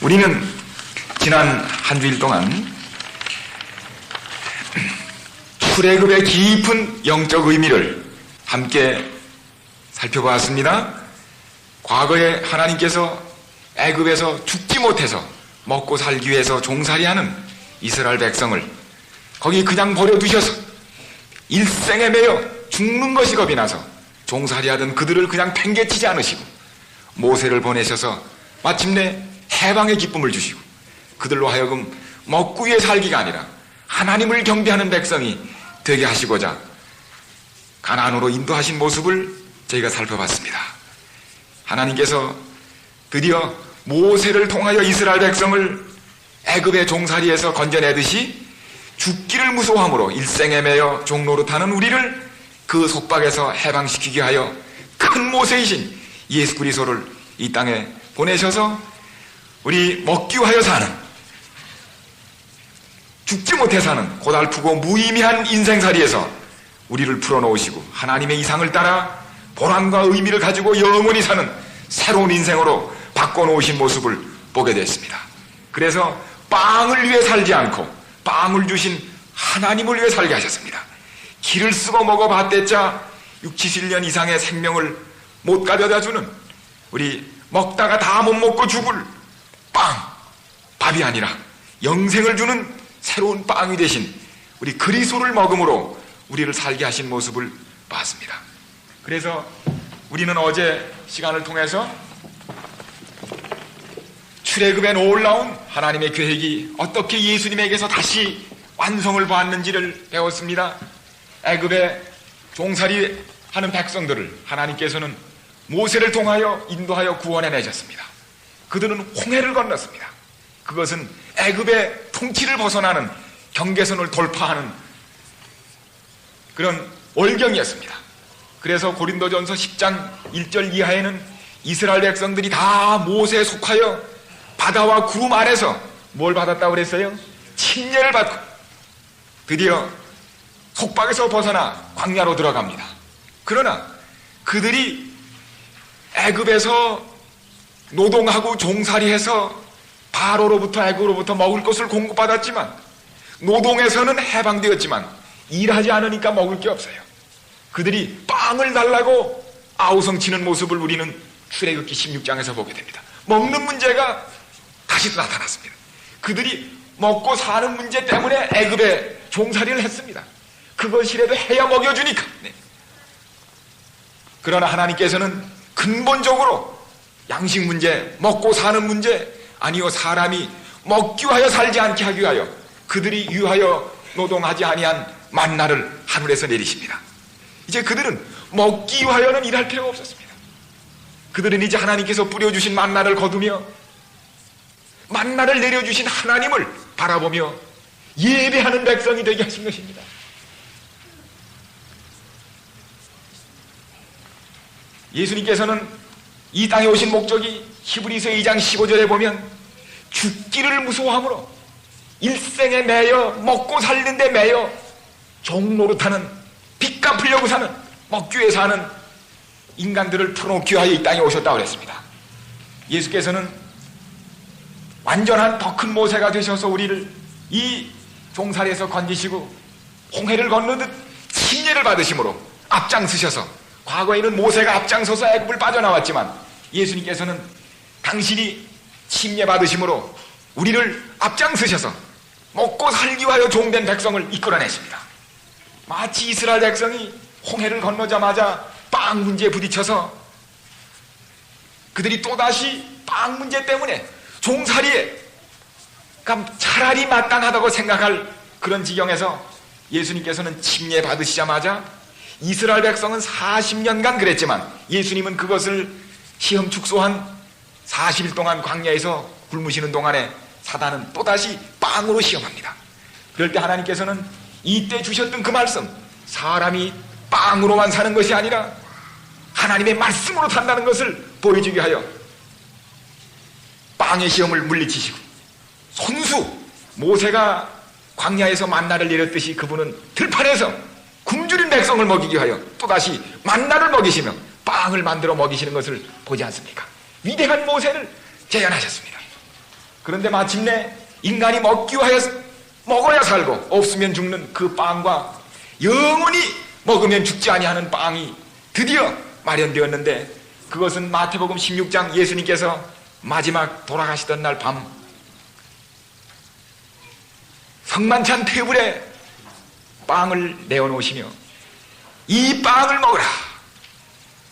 우리는 지난 한 주일 동안 출애굽의 깊은 영적 의미를 함께 살펴보았습니다. 과거에 하나님께서 애굽에서 죽지 못해서 먹고 살기 위해서 종살이하는 이스라엘 백성을 거기 그냥 버려두셔서 일생에 매여 죽는 것이 겁이 나서 종살이하던 그들을 그냥 팽개치지 않으시고 모세를 보내셔서 마침내 해방의 기쁨을 주시고 그들로 하여금 먹고 위에 살기가 아니라 하나님을 경배하는 백성이 되게 하시고자 가나안으로 인도하신 모습을 저희가 살펴봤습니다. 하나님께서 드디어 모세를 통하여 이스라엘 백성을 애굽의 종살이에서 건져내듯이 죽기를 무서워함으로 일생에 매여 종노릇하는 우리를 그 속박에서 해방시키게 하여 큰 모세이신 예수 그리스도를 이 땅에 보내셔서 우리 먹기 위하여 사는, 죽지 못해 사는 고달프고 무의미한 인생살이에서 우리를 풀어놓으시고 하나님의 이상을 따라 보람과 의미를 가지고 영원히 사는 새로운 인생으로 바꿔놓으신 모습을 보게 됐습니다. 그래서 빵을 위해 살지 않고 빵을 주신 하나님을 위해 살게 하셨습니다. 기를 쓰고 먹어봤댔자 6, 70년 이상의 생명을 못 가져다주는, 우리 먹다가 다 못 먹고 죽을 밥이 아니라 영생을 주는 새로운 빵이 되신 우리 그리스도를 먹음으로 우리를 살게 하신 모습을 봤습니다. 그래서 우리는 어제 시간을 통해서 출애굽의 놀라운 하나님의 계획이 어떻게 예수님에게서 다시 완성을 보았는지를 배웠습니다. 애굽의 종살이 하는 백성들을 하나님께서는 모세를 통하여 인도하여 구원해내셨습니다. 그들은 홍해를 건넜습니다. 그것은 애굽의 통치를 벗어나는 경계선을 돌파하는 그런 월경이었습니다. 그래서 고린도전서 10장 1절 이하에는 이스라엘 백성들이 다 모세에 속하여 바다와 구름 아래서 뭘 받았다고 그랬어요? 침례를 받고 드디어 속박에서 벗어나 광야로 들어갑니다. 그러나 그들이 애굽에서 노동하고 종살이해서 바로로부터 애굽으로부터 먹을 것을 공급받았지만, 노동에서는 해방되었지만 일하지 않으니까 먹을 게 없어요. 그들이 빵을 달라고 아우성치는 모습을 우리는 출애굽기 16장에서 보게 됩니다. 먹는 문제가 다시 또 나타났습니다. 그들이 먹고 사는 문제 때문에 애굽에 종살이를 했습니다. 그것이라도 해야 먹여주니까. 네. 그러나 하나님께서는 근본적으로 양식 문제, 먹고 사는 문제, 아니요 사람이 먹기 위하여 살지 않게 하기 위하여 그들이 위하여 노동하지 아니한 만나를 하늘에서 내리십니다. 이제 그들은 먹기 위하여는 일할 필요가 없었습니다. 그들은 이제 하나님께서 뿌려주신 만나를 거두며 만나를 내려주신 하나님을 바라보며 예배하는 백성이 되게 하신 것입니다. 예수님께서는 이 땅에 오신 목적이 히브리서 2장 15절에 보면 죽기를 무서워함으로 일생에 매여 먹고 살는데 매여 종노릇하는, 빚 갚으려고 사는, 먹기 위해 사는 인간들을 풀어놓기 위하여 이 땅에 오셨다고 그랬습니다. 예수께서는 완전한 더 큰 모세가 되셔서 우리를 이 종살이에서 건지시고 홍해를 건너듯 침례를 받으심으로 앞장서셔서, 과거에는 모세가 앞장서서 애굽을 빠져나왔지만 예수님께서는 당신이 침례 받으심으로 우리를 앞장서셔서 먹고 살기 위하여 종된 백성을 이끌어내십니다. 마치 이스라엘 백성이 홍해를 건너자마자 빵 문제에 부딪혀서 그들이 또다시 빵 문제 때문에 종살이에 차라리 마땅하다고 생각할 그런 지경에서 예수님께서는 침례 받으시자마자 이스라엘 백성은 40년간 그랬지만 예수님은 그것을 시험 축소한 40일 동안 광야에서 굶으시는 동안에 사단은 또다시 빵으로 시험합니다. 그럴 때 하나님께서는 이때 주셨던 그 말씀, 사람이 빵으로만 사는 것이 아니라 하나님의 말씀으로 산다는 것을 보여주게 하여 빵의 시험을 물리치시고, 손수 모세가 광야에서 만나를 내렸듯이 그분은 들판에서 굶주린 백성을 먹이기 위하여 또다시 만나를 먹이시며 빵을 만들어 먹이시는 것을 보지 않습니까? 위대한 모세를 재현하셨습니다. 그런데 마침내 인간이 먹기 위하여 먹어야 살고 없으면 죽는 그 빵과 영원히 먹으면 죽지 아니하는 빵이 드디어 마련되었는데, 그것은 마태복음 16장 예수님께서 마지막 돌아가시던 날 밤 성만찬 테이블에 빵을 내어놓으시며 이 빵을 먹으라,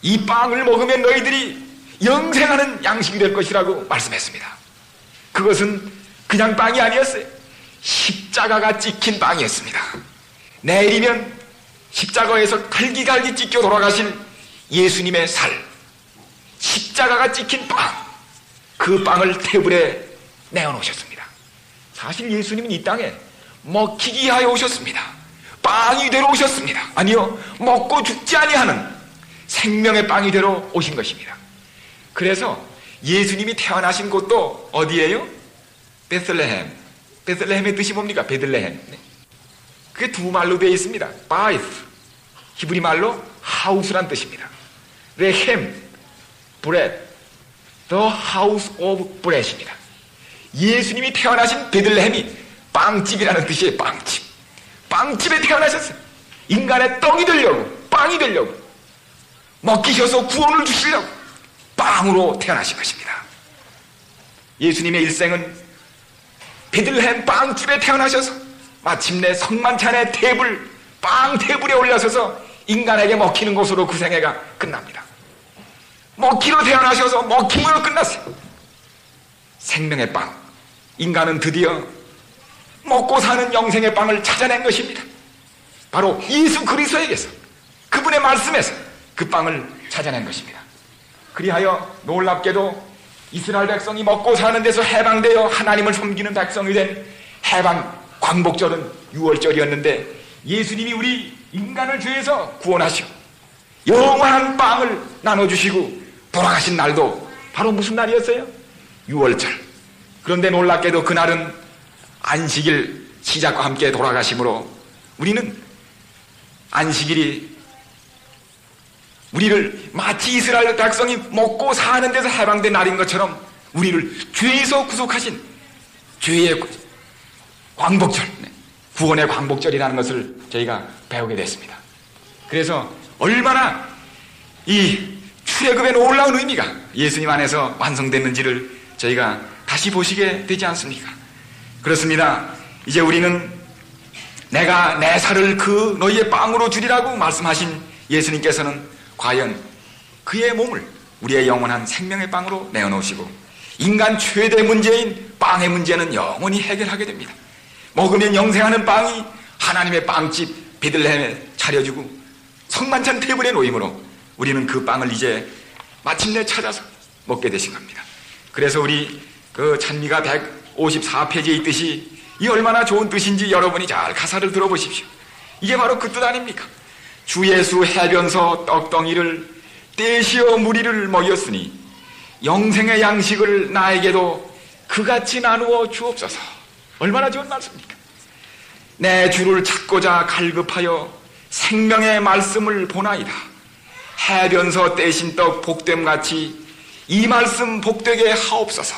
이 빵을 먹으면 너희들이 영생하는 양식이 될 것이라고 말씀했습니다. 그것은 그냥 빵이 아니었어요. 십자가가 찍힌 빵이었습니다. 내일이면 십자가에서 갈기갈기 찢겨 돌아가실 예수님의 살, 십자가가 찍힌 빵, 그 빵을 테이블에 내어놓으셨습니다. 사실 예수님은 이 땅에 먹히기 위하여 오셨습니다. 빵이 되러 오셨습니다. 아니요, 먹고 죽지 아니하는 생명의 빵이 되러 오신 것입니다. 그래서 예수님이 태어나신 곳도 어디예요? 베들레헴. 베들레헴의 뜻이 뭡니까? 베들레헴. 그게 두 말로 되어 있습니다. 바이스, 히브리 말로 하우스란 뜻입니다. 레헴, 브레드, The House of Bread입니다. 예수님이 태어나신 베들레헴이 빵집이라는 뜻이에요. 빵집. 빵집에 태어나셨어요. 인간의 떡이 되려고, 빵이 되려고, 먹히셔서 구원을 주시려고 빵으로 태어나신 것입니다. 예수님의 일생은 베들레헴 빵집에 태어나셔서 마침내 성만찬의 테이블, 빵 테이블에 올라서서 인간에게 먹히는 것으로 그 생애가 끝납니다. 먹기로 태어나셔서 먹힘으로 끝났어요. 생명의 빵, 인간은 드디어 먹고 사는 영생의 빵을 찾아낸 것입니다. 바로 예수 그리스도에게서, 그분의 말씀에서 그 빵을 찾아낸 것입니다. 그리하여 놀랍게도 이스라엘 백성이 먹고 사는 데서 해방되어 하나님을 섬기는 백성이 된 해방 광복절은 6월절이었는데, 예수님이 우리 인간을 죄에서 구원하시고 영원한 빵을 나눠주시고 돌아가신 날도 바로 무슨 날이었어요? 6월절. 그런데 놀랍게도 그날은 안식일 시작과 함께 돌아가심으로 우리는 안식일이 우리를 마치 이스라엘 백성이 먹고 사는 데서 해방된 날인 것처럼 우리를 죄에서 구속하신 죄의 광복절, 구원의 광복절이라는 것을 저희가 배우게 됐습니다. 그래서 얼마나 이 출애굽의 놀라운 의미가 예수님 안에서 완성됐는지를 저희가 다시 보시게 되지 않습니까? 그렇습니다. 이제 우리는 내가 내 살을 그 너희의 빵으로 주리라고 말씀하신 예수님께서는 과연 그의 몸을 우리의 영원한 생명의 빵으로 내어놓으시고 인간 최대 문제인 빵의 문제는 영원히 해결하게 됩니다. 먹으면 영생하는 빵이 하나님의 빵집 베들레헴에 차려주고 성만찬 테이블에 놓임으로 우리는 그 빵을 이제 마침내 찾아서 먹게 되신 겁니다. 그래서 우리 그 찬미가 154페이지에 있듯이 이 얼마나 좋은 뜻인지 여러분이 잘 가사를 들어보십시오. 이게 바로 그 뜻 아닙니까? 주 예수 해변서 떡덩이를 떼시어 무리를 먹였으니 영생의 양식을 나에게도 그같이 나누어 주옵소서. 얼마나 좋은 말씀입니까? 내 주를 찾고자 갈급하여 생명의 말씀을 보나이다. 해변서 떼신 떡 복됨같이 이 말씀 복되게 하옵소서.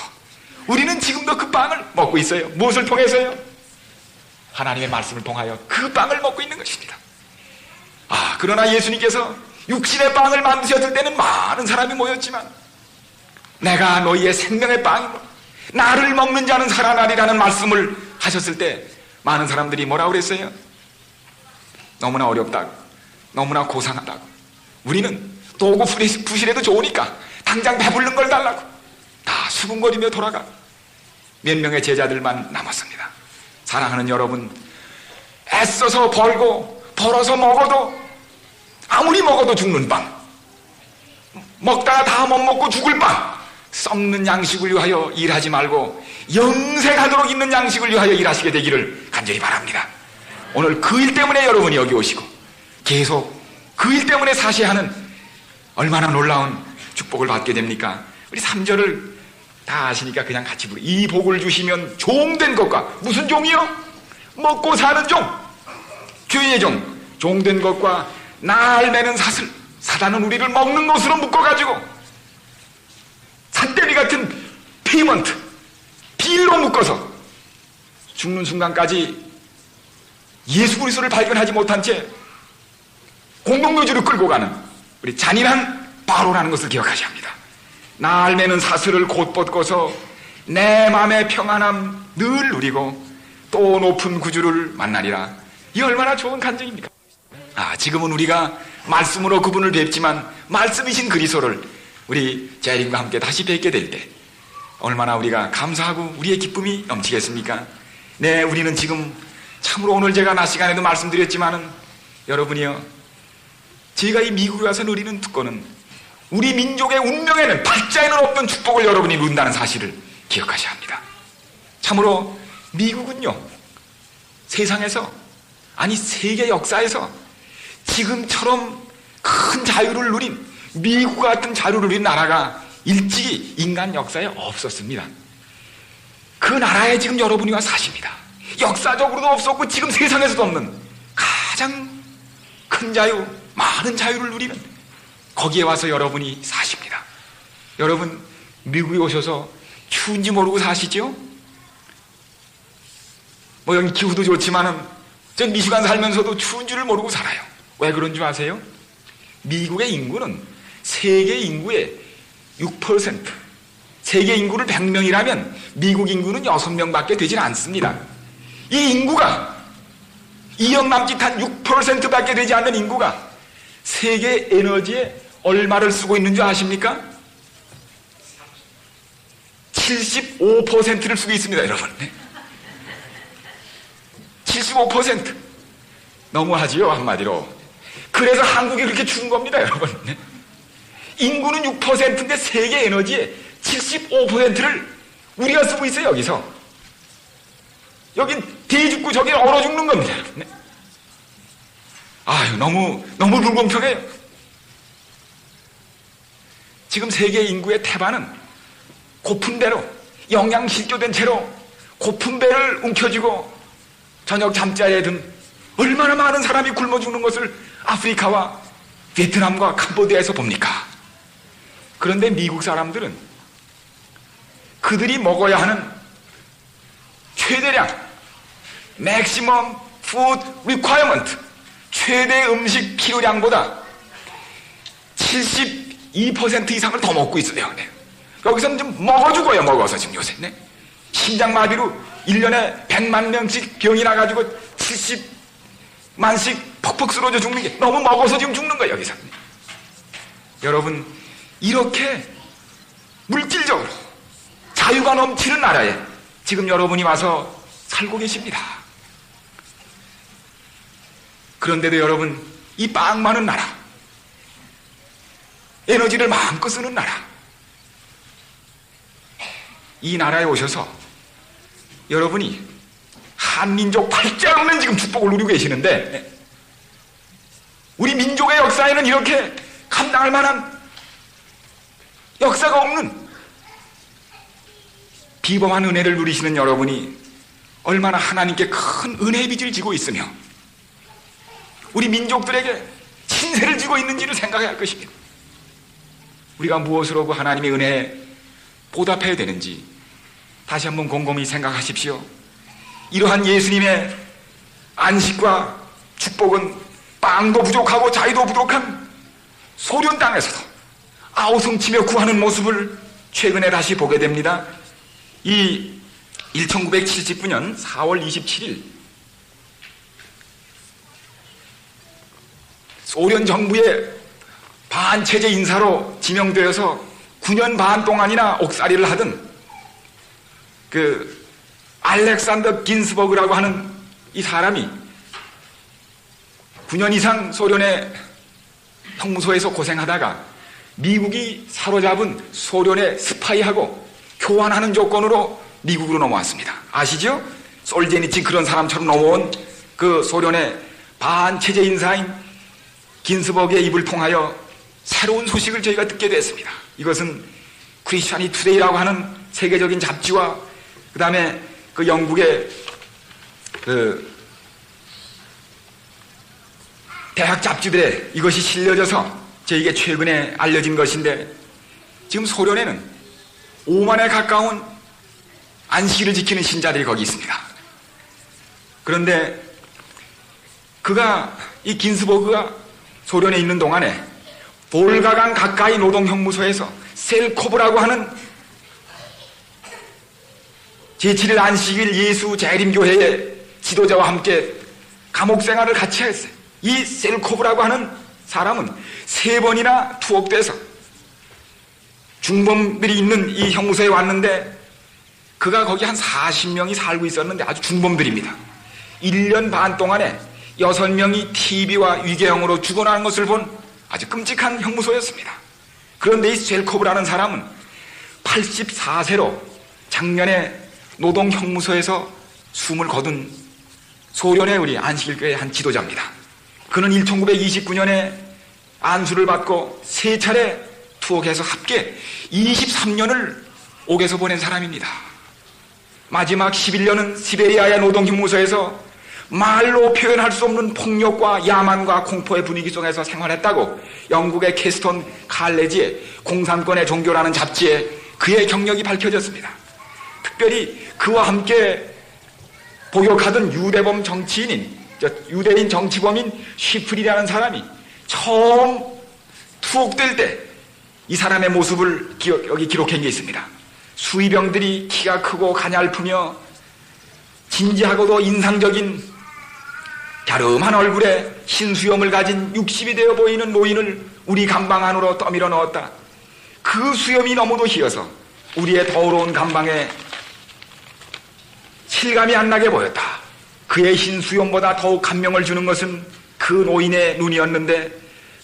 우리는 지금도 그 빵을 먹고 있어요. 무엇을 통해서요? 하나님의 말씀을 통하여 그 빵을 먹고 있는 것입니다. 그러나 예수님께서 육신의 빵을 만드셨을 때는 많은 사람이 모였지만 내가 너희의 생명의 빵이고 나를 먹는 자는 살아나리라는 말씀을 하셨을 때 많은 사람들이 뭐라고 그랬어요? 너무나 어렵다고, 너무나 고상하다고, 우리는 도구 부실해도 좋으니까 당장 배부른 걸 달라고 다 수군거리며 돌아가고 몇 명의 제자들만 남았습니다. 사랑하는 여러분, 애써서 벌어서 먹어도 아무리 먹어도 죽는 빵, 먹다가 다 못 먹고 죽을 빵, 썩는 양식을 위하여 일하지 말고 영생하도록 있는 양식을 위하여 일하시게 되기를 간절히 바랍니다. 오늘 그 일 때문에 여러분이 여기 오시고 계속 그 일 때문에 사셔야 하는 얼마나 놀라운 축복을 받게 됩니까? 우리 3절을 다 아시니까 그냥 같이 부르. 이 복을 주시면 종된 것과, 무슨 종이요? 먹고 사는 종, 죄의 종, 종된 것과 날 매는 사슬, 사단은 우리를 먹는 것으로 묶어가지고 산더미 같은 페이먼트, 빌로 묶어서 죽는 순간까지 예수 그리스도를 발견하지 못한 채 공동묘지로 끌고 가는 우리 잔인한 바로라는 것을 기억하셔야 합니다. 나 알매는 사슬을 곧 뻗고서 내 마음의 평안함 늘 누리고 또 높은 구주를 만나리라. 이 얼마나 좋은 간증입니까? 지금은 우리가 말씀으로 그분을 뵙지만 말씀이신 그리스도를 우리 재림과 함께 다시 뵙게 될 때 얼마나 우리가 감사하고 우리의 기쁨이 넘치겠습니까? 네, 우리는 지금 참으로 오늘 제가 낮 시간에도 말씀드렸지만은 여러분이요, 제가 이 미국에 와서 누리는 특권은 우리 민족의 운명에는 팔자에는 없던 축복을 여러분이 누린다는 사실을 기억하셔야 합니다. 참으로 미국은요, 세상에서, 아니 세계 역사에서 지금처럼 큰 자유를 누린, 미국 같은 자유를 누린 나라가 일찍이 인간 역사에 없었습니다. 그 나라에 지금 여러분이 와 사십니다. 역사적으로도 없었고 지금 세상에서도 없는 가장 큰 자유, 많은 자유를 누리는 거기에 와서 여러분이 사십니다. 여러분 미국에 오셔서 추운지 모르고 사시죠? 뭐 여기 기후도 좋지만은 전 미시간 살면서도 추운 줄을 모르고 살아요. 왜 그런 줄 아세요? 미국의 인구는 세계 인구의 6%, 세계 인구를 100명이라면 미국 인구는 6명밖에 되질 않습니다. 이 인구가 2억 남짓한 6%밖에 되지 않는 인구가 세계 에너지에 얼마를 쓰고 있는 줄 아십니까? 75%를 쓰고 있습니다, 여러분. 75%. 너무하지요, 한마디로. 그래서 한국이 그렇게 추운 겁니다, 여러분. 인구는 6%인데 세계 에너지의 75%를 우리가 쓰고 있어요, 여기서. 여긴 대죽고 저긴 얼어 죽는 겁니다, 여러분. 아유, 너무 불공평해요. 지금 세계 인구의 태반은 고픈 배로, 영양실조된 채로 고픈 배를 움켜쥐고 저녁 잠자리에 든 얼마나 많은 사람이 굶어 죽는 것을 아프리카와 베트남과 캄보디아에서 봅니까? 그런데 미국 사람들은 그들이 먹어야 하는 최대량 maximum food requirement, 최대 음식 필요량보다 72% 이상을 더 먹고 있어요. 네. 여기서는 좀 먹어 죽어요. 먹어서 지금 요새. 네. 심장마비로 1년에 100만 명씩 병이 나가지고 70만씩 퍽퍽 쓰러져 죽는 게 너무 먹어서 지금 죽는 거예요, 여기서. 여러분, 이렇게 물질적으로 자유가 넘치는 나라에 지금 여러분이 와서 살고 계십니다. 그런데도 여러분, 이 빵 많은 나라, 에너지를 마음껏 쓰는 나라, 이 나라에 오셔서 여러분이 한민족 팔자 없는 지금 축복을 누리고 계시는데, 우리 민족의 역사에는 이렇게 감당할 만한 역사가 없는 비범한 은혜를 누리시는 여러분이 얼마나 하나님께 큰 은혜의 빚을 지고 있으며 우리 민족들에게 신세를 지고 있는지를 생각해야 할 것입니다. 우리가 무엇으로 그 하나님의 은혜에 보답해야 되는지 다시 한번 곰곰이 생각하십시오. 이러한 예수님의 안식과 축복은 빵도 부족하고 자유도 부족한 소련 땅에서도 아우성치며 구하는 모습을 최근에 다시 보게 됩니다. 이 1979년 4월 27일 소련 정부의 반체제 인사로 지명되어서 9년 반 동안이나 옥살이를 하던 그 알렉산더 긴스버그라고 하는 이 사람이 9년 이상 소련의 형무소에서 고생하다가 미국이 사로잡은 소련의 스파이하고 교환하는 조건으로 미국으로 넘어왔습니다. 아시죠? 솔제니친 그런 사람처럼 넘어온 그 소련의 반체제 인사인 긴스버그의 입을 통하여 새로운 소식을 저희가 듣게 됐습니다. 이것은 크리스찬이 투데이라고 하는 세계적인 잡지와 그 다음에 그 영국의 그 대학 잡지들에 이것이 실려져서 저에게 최근에 알려진 것인데, 지금 소련에는 5만에 가까운 안식일을 지키는 신자들이 거기 있습니다. 그런데 이 긴스버그가 소련에 있는 동안에 볼가강 가까이 노동형무소에서 셀코브라고 하는 제7일 안식일 예수 재림교회의 지도자와 함께 감옥 생활을 같이 했어요. 이 셀코브라고 하는 사람은 3번이나 투옥돼서 중범들이 있는 이 형무소에 왔는데 그가 거기 한 40명이 살고 있었는데 아주 중범들입니다. 1년 반 동안에 6명이 TB와 위궤양으로 죽어나는 것을 본 아주 끔찍한 형무소였습니다. 그런데 이 셀코브라는 사람은 84세로 작년에 노동형무소에서 숨을 거둔 소련의 우리 안식일교회의 한 지도자입니다. 그는 1929년에 안수를 받고 3차례 투옥해서 합계 23년을 옥에서 보낸 사람입니다. 마지막 11년은 시베리아의 노동형무소에서 말로 표현할 수 없는 폭력과 야만과 공포의 분위기 속에서 생활했다고 영국의 캐스톤 칼레지의 공산권의 종교라는 잡지에 그의 경력이 밝혀졌습니다. 특별히 그와 함께 복역하던 유대범 정치인인 유대인 정치범인 쉬플이라는 사람이 처음 투옥될 때 이 사람의 모습을 여기 기록한 게 있습니다. 수의병들이 키가 크고 가냘프며 진지하고도 인상적인 갸름한 얼굴에 흰수염을 가진 60이 되어 보이는 노인을 우리 감방 안으로 떠밀어 넣었다. 그 수염이 너무도 희어서 우리의 더러운 감방에 실감이 안 나게 보였다. 그의 흰 수염보다 더욱 감명을 주는 것은 그 노인의 눈이었는데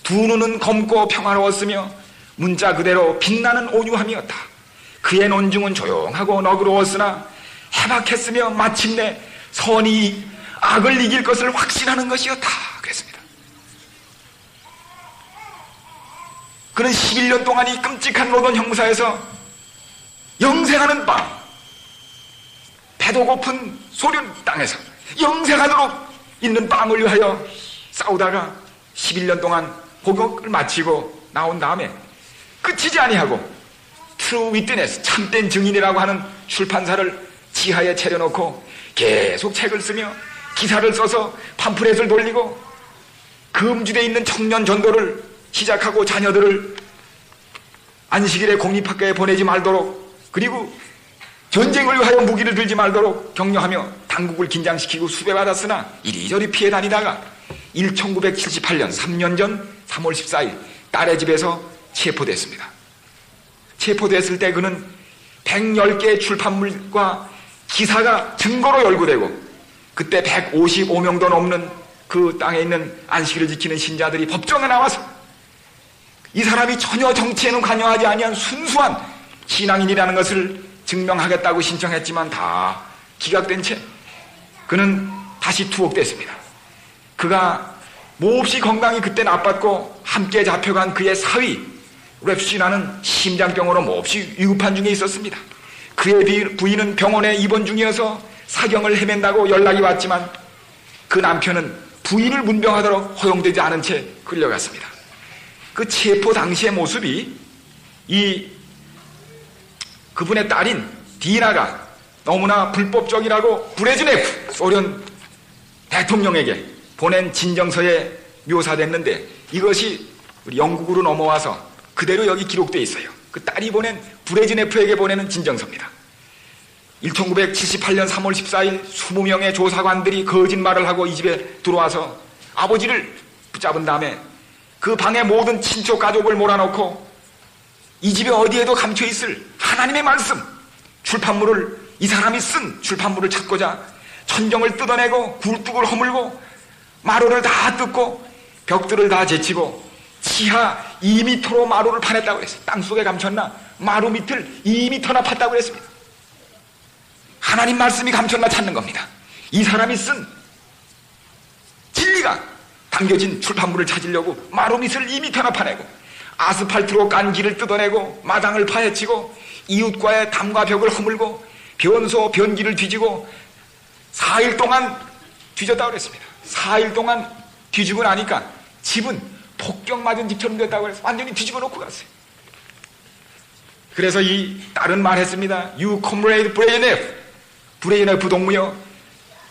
두 눈은 검고 평화로웠으며 문자 그대로 빛나는 온유함이었다. 그의 논중은 조용하고 너그러웠으나 해박했으며 마침내 선이 악을 이길 것을 확신하는 것이었다. 그랬습니다. 그는 11년 동안 이 끔찍한 노동 형무사에서 영생하는 밤, 배도 고픈 소련 땅에서 영생하도록 있는 빵을 위하여 싸우다가 11년 동안 복역을 마치고 나온 다음에 끝이지 아니하고 True Witness, 참된 증인이라고 하는 출판사를 지하에 차려놓고 계속 책을 쓰며 기사를 써서 팜플렛을 돌리고 금주대에 있는 청년 전도를 시작하고 자녀들을 안식일에 공립학교에 보내지 말도록 그리고 전쟁을 위하여 무기를 들지 말도록 격려하며 당국을 긴장시키고 수배받았으나 이리저리 피해 다니다가 1978년 3년 전 3월 14일 딸의 집에서 체포됐습니다. 체포됐을 때 그는 110개의 출판물과 기사가 증거로 열거되고 그때 155명도 넘는 그 땅에 있는 안식일을 지키는 신자들이 법정에 나와서 이 사람이 전혀 정치에는 관여하지 아니한 순수한 신앙인이라는 것을 증명하겠다고 신청했지만 다 기각된 채 그는 다시 투옥됐습니다. 그가 몹시 건강이 그때 나빴고 함께 잡혀간 그의 사위 랩시라는 심장병으로 몹시 위급한 중에 있었습니다. 그의 부인은 병원에 입원 중이어서 사경을 헤맨다고 연락이 왔지만 그 남편은 부인을 문병하도록 허용되지 않은 채 끌려갔습니다. 그 체포 당시의 모습이 그분의 딸인 디나가 너무나 불법적이라고 브레즈네프 소련 대통령에게 보낸 진정서에 묘사됐는데 이것이 우리 영국으로 넘어와서 그대로 여기 기록되어 있어요. 그 딸이 보낸 브레즈네프에게 보내는 진정서입니다. 1978년 3월 14일 20명의 조사관들이 거짓말을 하고 이 집에 들어와서 아버지를 붙잡은 다음에 그 방에 모든 친척 가족을 몰아넣고 이 집에 어디에도 감춰있을 하나님의 말씀 출판물을 이 사람이 쓴 출판물을 찾고자 천정을 뜯어내고 굴뚝을 허물고 마루를 다 뜯고 벽들을 다 제치고 지하 2m로 마루를 파냈다고 그랬어요. 땅속에 감췄나 마루 밑을 2m나 팠다고 그랬습니다. 하나님 말씀이 감췄나 찾는 겁니다. 이 사람이 쓴 진리가 담겨진 출판물을 찾으려고 마루 밑을 2m나 파내고 아스팔트로 깐 길을 뜯어내고 마당을 파헤치고 이웃과의 담과 벽을 허물고 변소 변기를 뒤지고 4일 동안 뒤졌다고 그랬습니다. 4일 동안 뒤지고 나니까 집은 폭격 맞은 집처럼 됐다고 그래서 완전히 뒤집어 놓고 갔어요. 그래서 이 딸은 말했습니다. You comrade Brezhnev, 브레이네 부동무여,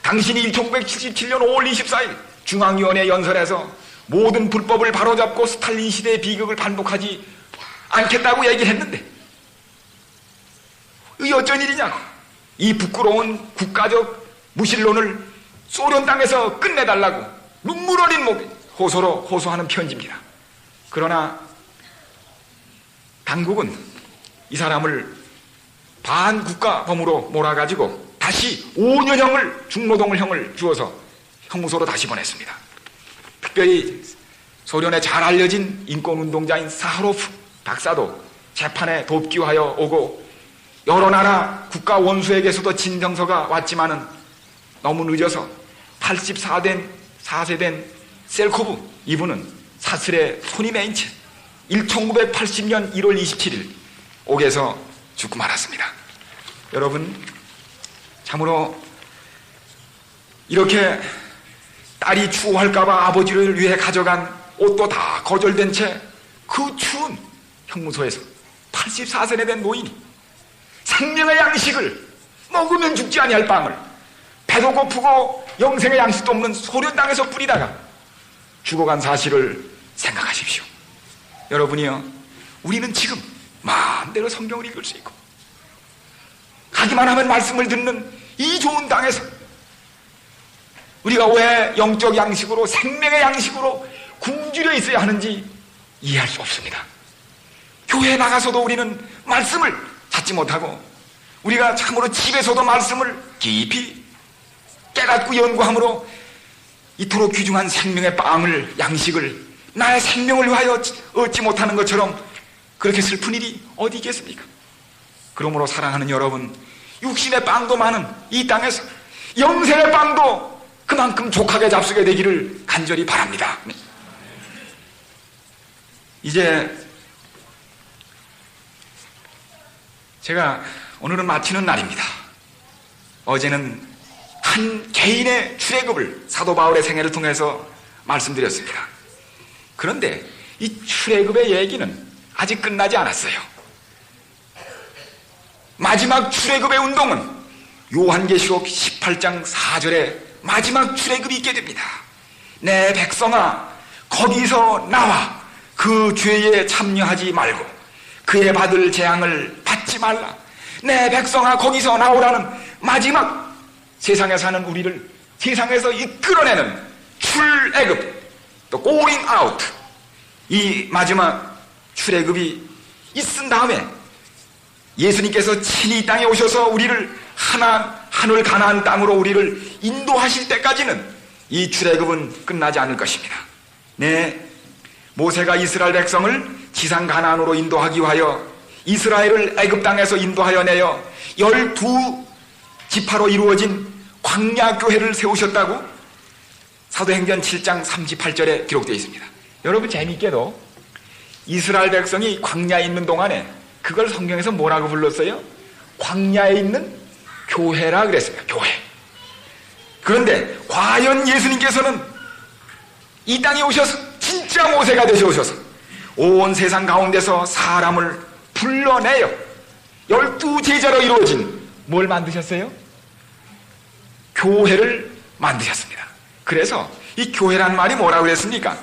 당신이 1977년 5월 24일 중앙위원회 연설에서 모든 불법을 바로잡고 스탈린 시대의 비극을 반복하지 않겠다고 얘기를 했는데 이 어쩐 일이냐고. 이 부끄러운 국가적 무신론을 소련 땅에서 끝내달라고 눈물 어린 목 호소로 호소하는 편지입니다. 그러나 당국은 이 사람을 반국가범으로 몰아가지고 다시 5년형을 중노동을형을 주어서 형무소로 다시 보냈습니다. 특별히 소련에 잘 알려진 인권운동자인 사하로프 박사도 재판에 돕기하여 오고 여러 나라 국가 원수에게서도 진정서가 왔지만은 너무 늦어서 84세 된 셀코브 이분은 사슬에 손이 매인 채 1980년 1월 27일 옥에서 죽고 말았습니다. 여러분, 참으로 이렇게 딸이 추호할까봐 아버지를 위해 가져간 옷도 다 거절된 채 그 추운 형무소에서 84세나 된 노인이 생명의 양식을 먹으면 죽지 아니할 빵을 배도 고프고 영생의 양식도 없는 소련 땅에서 뿌리다가 죽어간 사실을 생각하십시오. 여러분이요, 우리는 지금 마음대로 성경을 읽을 수 있고 가기만 하면 말씀을 듣는 이 좋은 땅에서 우리가 왜 영적 양식으로 생명의 양식으로 굶주려 있어야 하는지 이해할 수 없습니다. 교회에 나가서도 우리는 말씀을 찾지 못하고 우리가 참으로 집에서도 말씀을 깊이 깨닫고 연구함으로 이토록 귀중한 생명의 빵을, 양식을 나의 생명을 위하여 얻지 못하는 것처럼 그렇게 슬픈 일이 어디 있겠습니까? 그러므로 사랑하는 여러분, 육신의 빵도 많은 이 땅에서 영생의 빵도 그만큼 족하게 잡수게 되기를 간절히 바랍니다. 이제 제가 오늘은 마치는 날입니다. 어제는 한 개인의 출애굽을 사도 바울의 생애를 통해서 말씀드렸습니다. 그런데 이 출애굽의 얘기는 아직 끝나지 않았어요. 마지막 출애굽의 운동은 요한계시록 18장 4절에 마지막 출애굽이 있게 됩니다. 내 백성아, 거기서 나와 그 죄에 참여하지 말고 그에 받을 재앙을 받지 말라. 내 백성아, 거기서 나오라는 마지막 세상에 사는 우리를 세상에서 이끌어내는 출애굽, 또 going out, 이 마지막 출애굽이 있은 다음에 예수님께서 친히 이 땅에 오셔서 우리를 하늘 가나안 땅으로 우리를 인도하실 때까지는 이 출애굽은 끝나지 않을 것입니다. 네, 모세가 이스라엘 백성을 지상 가나안으로 인도하기 위하여 이스라엘을 애굽 땅에서 인도하여 내어 12지파로 이루어진 광야 교회를 세우셨다고 사도행전 7장 38절에 기록되어 있습니다. 여러분, 재미있게도 이스라엘 백성이 광야에 있는 동안에 그걸 성경에서 뭐라고 불렀어요? 광야에 있는 교회라 그랬습니다. 교회. 그런데 과연 예수님께서는 이 땅에 오셔서 진짜 모세가 되셔서 온 세상 가운데서 사람을 불러내어 12제자로 이루어진 뭘 만드셨어요? 교회를 만드셨습니다. 그래서 이 교회란 말이 뭐라고 그랬습니까?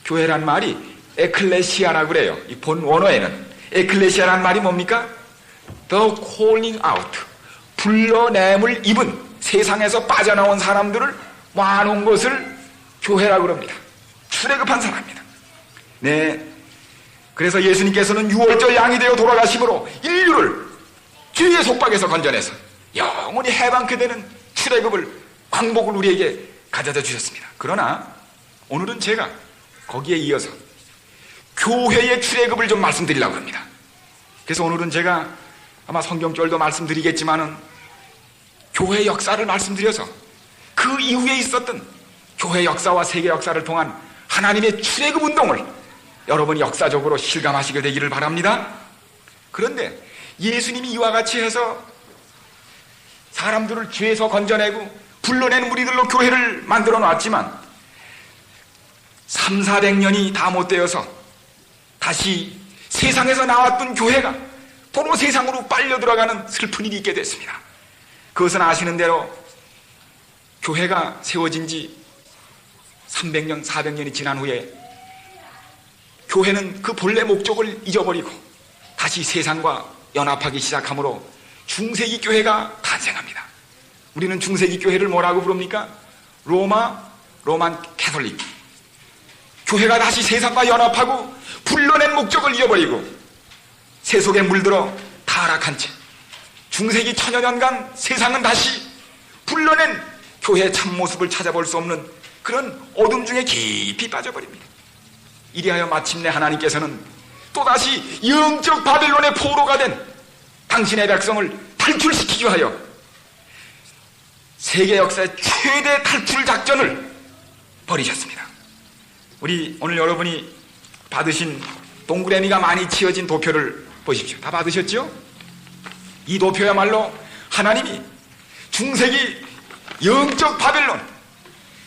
교회란 말이 에클레시아라고 그래요. 이 본 원어에는 에클레시아란 말이 뭡니까? The calling out, 불러냄을 입은 세상에서 빠져나온 사람들을 모아놓은 것을 교회라고 그럽니다. 출애굽한 사람입니다. 네, 그래서 예수님께서는 유월절 양이 되어 돌아가심으로 인류를 죄의 속박에서 건져내서 영원히 해방케 되는 출애굽을, 광복을 우리에게 가져다 주셨습니다. 그러나 오늘은 제가 거기에 이어서 교회의 출애굽을 좀 말씀드리려고 합니다. 그래서 오늘은 제가 아마 성경절도 말씀드리겠지만은 교회 역사를 말씀드려서 그 이후에 있었던 교회 역사와 세계 역사를 통한 하나님의 출애굽 운동을 여러분이 역사적으로 실감하시게 되기를 바랍니다. 그런데 예수님이 이와 같이 해서 사람들을 죄에서 건져내고 불러낸 무리들로 교회를 만들어 놨지만 300~400년이 다 못되어서 다시 세상에서 나왔던 교회가 도로 세상으로 빨려 들어가는 슬픈 일이 있게 됐습니다. 그것은 아시는 대로 교회가 세워진 지 300년, 400년이 지난 후에 교회는 그 본래 목적을 잊어버리고 다시 세상과 연합하기 시작하므로 중세기 교회가 탄생합니다. 우리는 중세기 교회를 뭐라고 부릅니까? 로만 캐톨릭. 교회가 다시 세상과 연합하고 불러낸 목적을 잃어버리고 세속에 물들어 타락한 채 중세기 천여년간 세상은 다시 불러낸 교회의 참모습을 찾아볼 수 없는 그런 어둠 중에 깊이 빠져버립니다. 이리하여 마침내 하나님께서는 또다시 영적 바벨론의 포로가 된 당신의 백성을 탈출시키기 위하여 세계 역사의 최대 탈출 작전을 벌이셨습니다. 우리 오늘 여러분이 받으신 동그라미가 많이 치어진 도표를 보십시오. 다 받으셨죠? 이 도표야말로 하나님이 중세기 영적 바벨론,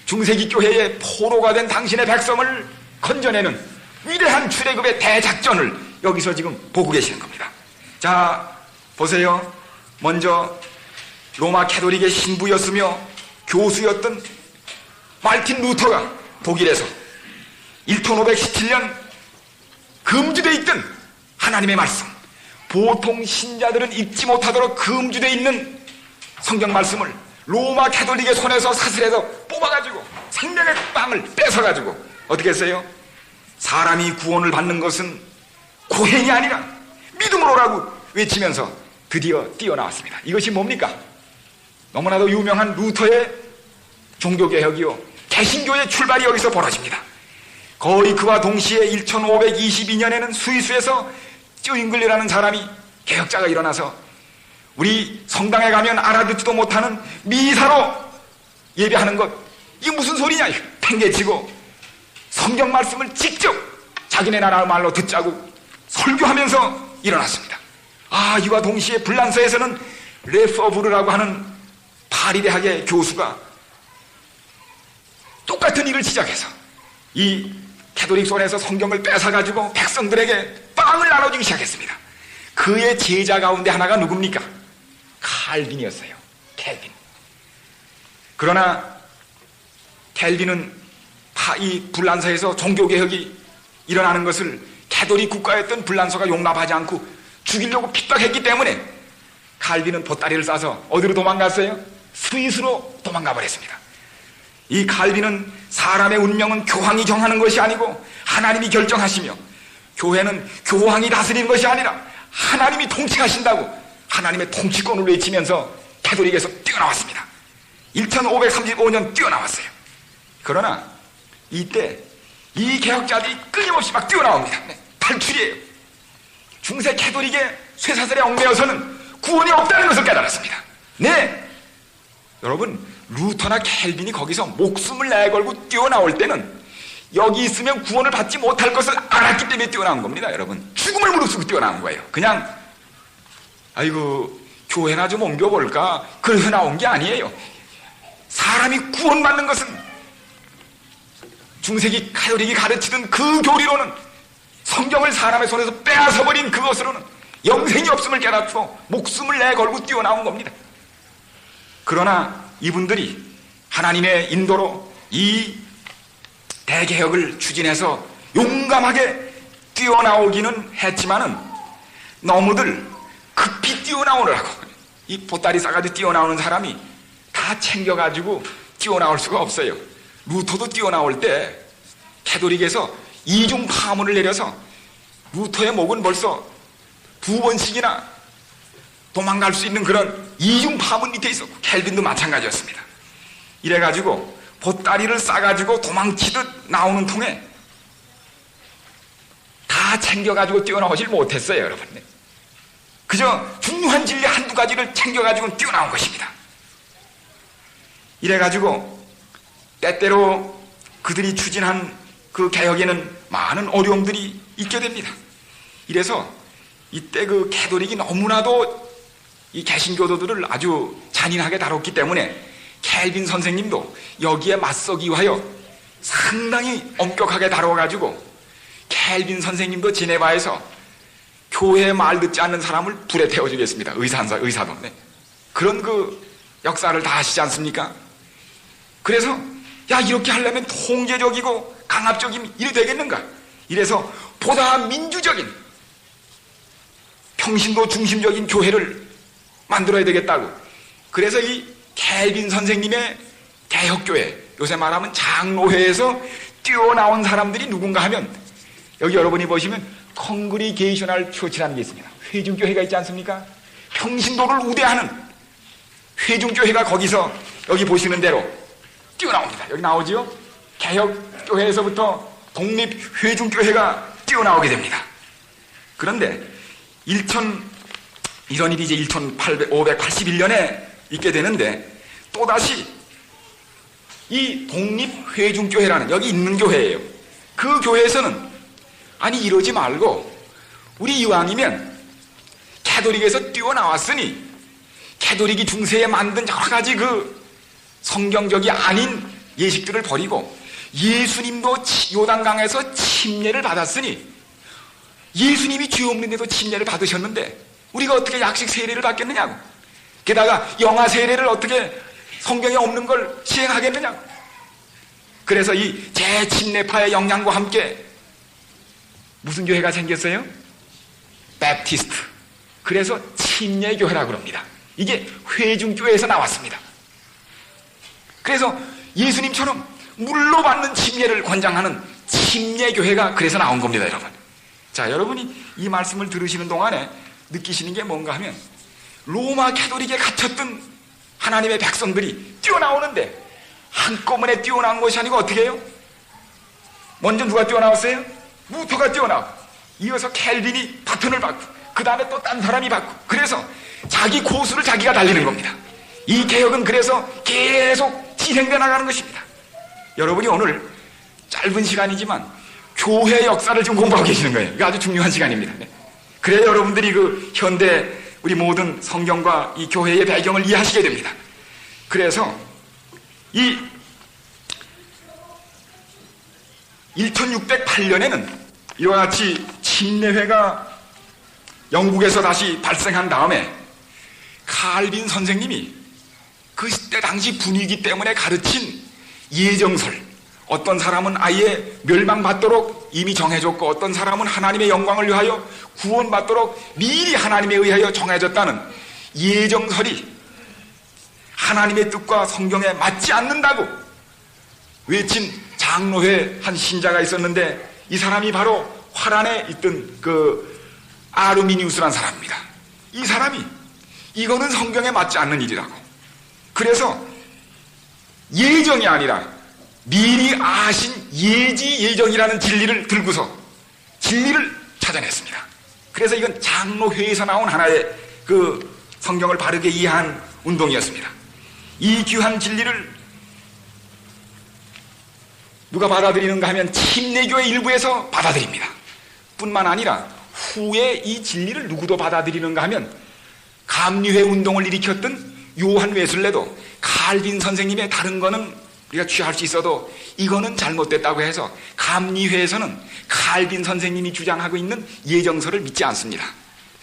중세기 교회의 포로가 된 당신의 백성을 건져내는 위대한 출애굽의 대작전을 여기서 지금 보고 계시는 겁니다. 자, 보세요. 먼저 로마 캐톨릭의 신부였으며 교수였던 말틴 루터가 독일에서 1517년 금주되어 있던 하나님의 말씀, 보통 신자들은 읽지 못하도록 금주되어 있는 성경 말씀을 로마 캐톨릭의 손에서 사슬해서 뽑아가지고 생명의 빵을 뺏어가지고 어떻게 했어요? 사람이 구원을 받는 것은 고행이 아니라 믿음으로라고 외치면서 드디어 뛰어나왔습니다. 이것이 뭡니까? 너무나도 유명한 루터의 종교개혁이요, 개신교의 출발이 여기서 벌어집니다. 거의 그와 동시에 1522년에는 스위스에서 쯔잉글리라는 사람이 개혁자가 일어나서 우리 성당에 가면 알아듣지도 못하는 미사로 예배하는 것, 이게 무슨 소리냐 팽개치고 성경 말씀을 직접 자기네 나라 말로 듣자고 설교하면서 일어났습니다. 이와 동시에 불란서에서는 레퍼부르라고 하는 파리 대학의 교수가 똑같은 일을 시작해서 이 캐톨릭 손에서 성경을 뺏어가지고 백성들에게 빵을 나눠주기 시작했습니다. 그의 제자 가운데 하나가 누굽니까? 칼빈이었어요. 캘빈. 그러나 캘빈은 이 불란서에서 종교개혁이 일어나는 것을 캐톨릭 국가였던 불란서가 용납하지 않고 죽이려고 핍박했기 때문에 칼빈은 보따리를 싸서 어디로 도망갔어요? 스위스로 도망가 버렸습니다. 이 칼빈은 사람의 운명은 교황이 정하는 것이 아니고 하나님이 결정하시며 교회는 교황이 다스리는 것이 아니라 하나님이 통치하신다고 하나님의 통치권을 외치면서 캐톨릭에서 뛰어나왔습니다. 1535년 뛰어나왔어요. 그러나 이때 이 개혁자들이 끊임없이 막 뛰어나옵니다. 탈출이에요. 중세 캐톨릭의 쇠사슬에 얽매여서는 구원이 없다는 것을 깨달았습니다. 네, 여러분, 루터나 켈빈이 거기서 목숨을 내걸고 뛰어나올 때는 여기 있으면 구원을 받지 못할 것을 알았기 때문에 뛰어나온 겁니다. 여러분, 죽음을 무릅쓰고 뛰어나온 거예요. 그냥 아이고 교회나 좀 옮겨볼까 그래서 나온 게 아니에요. 사람이 구원받는 것은 중세기 카톨릭이 가르치던 그 교리로는, 성경을 사람의 손에서 빼앗아버린 그것으로는 영생이 없음을 깨닫고 목숨을 내걸고 뛰어나온 겁니다. 그러나 이분들이 하나님의 인도로 이 대개혁을 추진해서 용감하게 뛰어나오기는 했지만은 너무들 급히 뛰어나오느라고 이 보따리 싸가지고 뛰어나오는 사람이 다 챙겨가지고 뛰어나올 수가 없어요. 루터도 뛰어나올 때 캐톨릭에서 이중 파문을 내려서 루터의 목은 벌써 2번씩이나 도망갈 수 있는 그런 이중 파문 밑에 있었고 켈빈도 마찬가지였습니다. 이래가지고 보따리를 싸가지고 도망치듯 나오는 통에 다 챙겨가지고 뛰어나오질 못했어요. 여러분, 그저 중요한 진리 한두 가지를 챙겨가지고 뛰어나온 것입니다. 이래가지고 때때로 그들이 추진한 그 개혁에는 많은 어려움들이 있게 됩니다. 이래서 이때 그 캐톨릭이 너무나도 이 개신교도들을 아주 잔인하게 다뤘기 때문에 켈빈 선생님도 여기에 맞서기 위하여 상당히 엄격하게 다뤄가지고 켈빈 선생님도 제네바에서 교회의 말 듣지 않는 사람을 불에 태워주겠습니다. 의사도. 네. 그런 그 역사를 다 아시지 않습니까? 그래서 야, 이렇게 하려면 통제적이고 강압적이면 이래 되겠는가? 이래서 보다 민주적인 평신도 중심적인 교회를 만들어야 되겠다고. 그래서 이 켈빈 선생님의 개혁교회, 요새 말하면 장로회에서 뛰어나온 사람들이 누군가 하면 여기 여러분이 보시면 컨그리게이셔널 처치라는 게 있습니다. 회중교회가 있지 않습니까? 평신도를 우대하는 회중교회가 거기서 여기 보시는 대로 뛰어나옵니다. 여기 나오지요? 개혁교회에서부터 독립회중교회가 뛰어나오게 됩니다. 그런데 이런 일이 이제 1581년에 있게 되는데 또다시 이 독립회중교회라는 여기 있는 교회예요. 그 교회에서는 아니 이러지 말고 우리 이왕이면 캐톨릭에서 뛰어나왔으니 캐톨릭이 중세에 만든 여러 가지 그 성경적이 아닌 예식들을 버리고 예수님도 요단강에서 침례를 받았으니 예수님이 죄 없는데도 침례를 받으셨는데 우리가 어떻게 약식 세례를 받겠느냐고. 게다가 영아 세례를 어떻게 성경에 없는 걸 시행하겠느냐고. 그래서 이 재침례파의 영향과 함께 무슨 교회가 생겼어요? 베프티스트. 그래서 침례교회라고 합니다. 이게 회중교회에서 나왔습니다. 그래서 예수님처럼 물로 받는 침례를 권장하는 침례교회가 그래서 나온 겁니다, 여러분. 자, 여러분이 이 말씀을 들으시는 동안에 느끼시는 게 뭔가 하면 로마 캐톨릭에 갇혔던 하나님의 백성들이 뛰어나오는데 한꺼번에 뛰어나온 것이 아니고 어떻게 해요? 먼저 누가 뛰어나왔어요? 루터가 뛰어나오고 이어서 켈빈이 바톤을 받고 그 다음에 또 딴 사람이 받고 그래서 자기 고수를 자기가 달리는 겁니다. 이 개혁은 그래서 계속 진행돼 나가는 것입니다. 여러분이 오늘 짧은 시간이지만 교회 역사를 지금 공부하고 계시는 거예요. 이거 아주 중요한 시간입니다. 그래야 여러분들이 그 현대 우리 모든 성경과 이 교회의 배경을 이해하시게 됩니다. 그래서 이 1608년에는 이와 같이 침례회가 영국에서 다시 발생한 다음에 칼빈 선생님이 그때 당시 분위기 때문에 가르친 예정설, 어떤 사람은 아예 멸망받도록 이미 정해졌고 어떤 사람은 하나님의 영광을 위하여 구원받도록 미리 하나님에 의하여 정해졌다는 예정설이 하나님의 뜻과 성경에 맞지 않는다고 외친 장로회 한 신자가 있었는데 이 사람이 바로 화란에 있던 그 아르미니우스라는 사람입니다. 이 사람이 이거는 성경에 맞지 않는 일이라고. 그래서 예정이 아니라 미리 아신 예지 예정이라는 진리를 들고서 진리를 찾아냈습니다. 그래서 이건 장로회에서 나온 하나의 그 성경을 바르게 이해한 운동이었습니다. 이 귀한 진리를 누가 받아들이는가 하면 침례교회 일부에서 받아들입니다. 뿐만 아니라 후에 이 진리를 누구도 받아들이는가 하면 감리회 운동을 일으켰던 요한 웨슬레도 칼빈 선생님의 다른 거는 우리가 취할 수 있어도 이거는 잘못됐다고 해서 감리회에서는 칼빈 선생님이 주장하고 있는 예정설을 믿지 않습니다.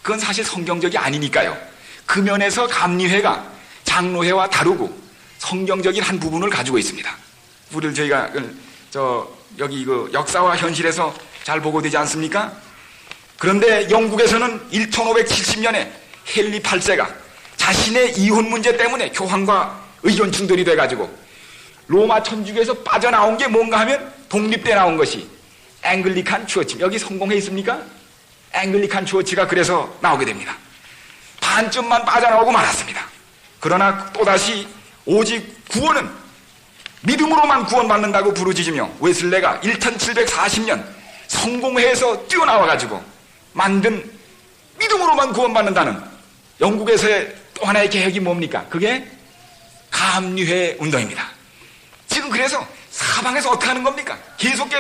그건 사실 성경적이 아니니까요. 그 면에서 감리회가 장로회와 다르고 성경적인 한 부분을 가지고 있습니다. 우리를 저희가 여기 그 역사와 현실에서 잘 보고되지 않습니까? 그런데 영국에서는 1570년에 헨리 8세가 자신의 이혼 문제 때문에 교황과 의견 충돌이 돼가지고 로마 천주교에서 빠져나온 게 뭔가 하면 독립돼 나온 것이 앵글리칸 추어치. 여기 성공해 있습니까? 앵글리칸 추어치가 그래서 나오게 됩니다. 반쯤만 빠져나오고 말았습니다. 그러나 또다시 오직 구원은 믿음으로만 구원받는다고 부르짖으며 웨슬레가 1740년 성공회에서 뛰어나와가지고 만든 믿음으로만 구원받는다는 영국에서의 또 하나의 개혁이 뭡니까? 그게 감리회 운동입니다. 지금 그래서 사방에서 어떻게 하는 겁니까? 계속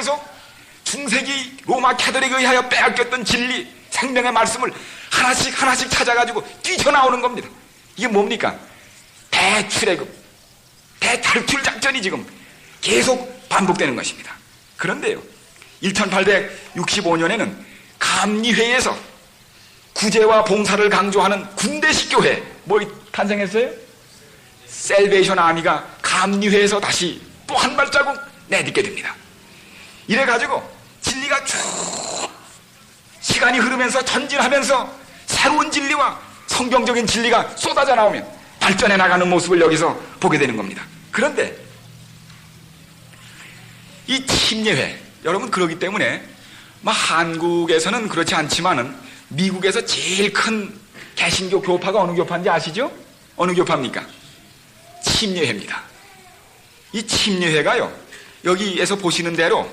중세기 로마 캐톨릭에 의하여 빼앗겼던 진리, 생명의 말씀을 하나씩 찾아가지고 뛰쳐나오는 겁니다. 이게 뭡니까? 대출애굽, 대탈출 작전이 지금 계속 반복되는 것입니다. 그런데요, 1865년에는 감리회에서 구제와 봉사를 강조하는 군대식 교회 탄생했어요? 셀베이션 아미가 감리회에서 다시 또 한 발자국 내딛게 됩니다. 이래가지고 진리가 쭉 시간이 흐르면서 전진하면서 새로운 진리와 성경적인 진리가 쏟아져 나오면 발전해 나가는 모습을 여기서 보게 되는 겁니다. 그런데 이 침례회, 여러분 그러기 때문에 한국에서는 그렇지 않지만은 미국에서 제일 큰 개신교 교파가 어느 교파인지 아시죠? 어느 교파입니까? 침례회입니다. 이 침례회가요, 여기에서 보시는 대로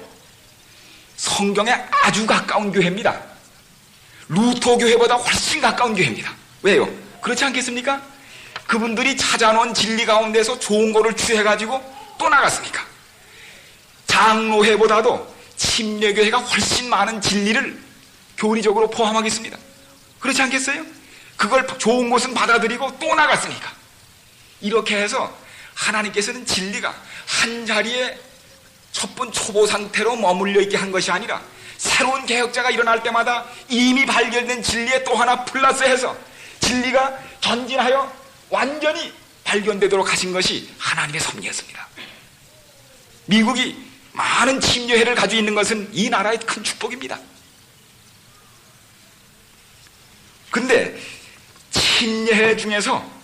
성경에 아주 가까운 교회입니다. 루터 교회보다 훨씬 가까운 교회입니다. 왜요? 그렇지 않겠습니까? 그분들이 찾아놓은 진리 가운데서 좋은 거를 취해가지고 또 나갔으니까. 장로회보다도 침례교회가 훨씬 많은 진리를 교리적으로 포함하겠습니다. 그렇지 않겠어요? 그걸 좋은 것은 받아들이고 또 나갔으니까. 이렇게 해서 하나님께서는 진리가 한 자리에 첩분 초보 상태로 머물러 있게 한 것이 아니라 새로운 개혁자가 일어날 때마다 이미 발견된 진리에 또 하나 플러스해서 진리가 전진하여 완전히 발견되도록 하신 것이 하나님의 섭리였습니다. 미국이 많은 침례회를 가지고 있는 것은 이 나라의 큰 축복입니다. 근데 침례회 중에서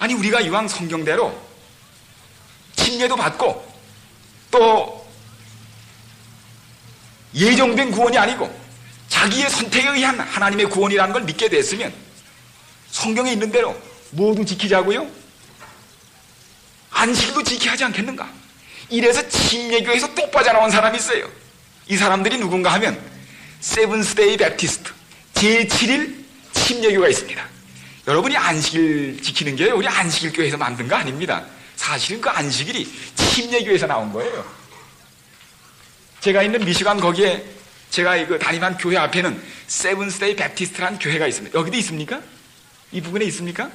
우리가 이왕 성경대로 침례도 받고 또 예정된 구원이 아니고 자기의 선택에 의한 하나님의 구원이라는 걸 믿게 됐으면 성경에 있는 대로 모두 지키자고요? 안식일도 지켜야 하지 않겠는가? 이래서 침례교에서 또 빠져나온 사람이 있어요. 이 사람들이 누군가 하면 세븐스데이 베프티스트 제7일 침례교가 있습니다. 여러분이 안식일 지키는 게 우리 안식일 교회에서 만든 거 아닙니다. 사실은 그 안식일이 침례교에서 나온 거예요. 제가 있는 미시간 거기에 제가 담임한 교회 앞에는 세븐스데이 베프티스트라는 교회가 있습니다. 여기도 있습니까? 이 부분에 있습니까?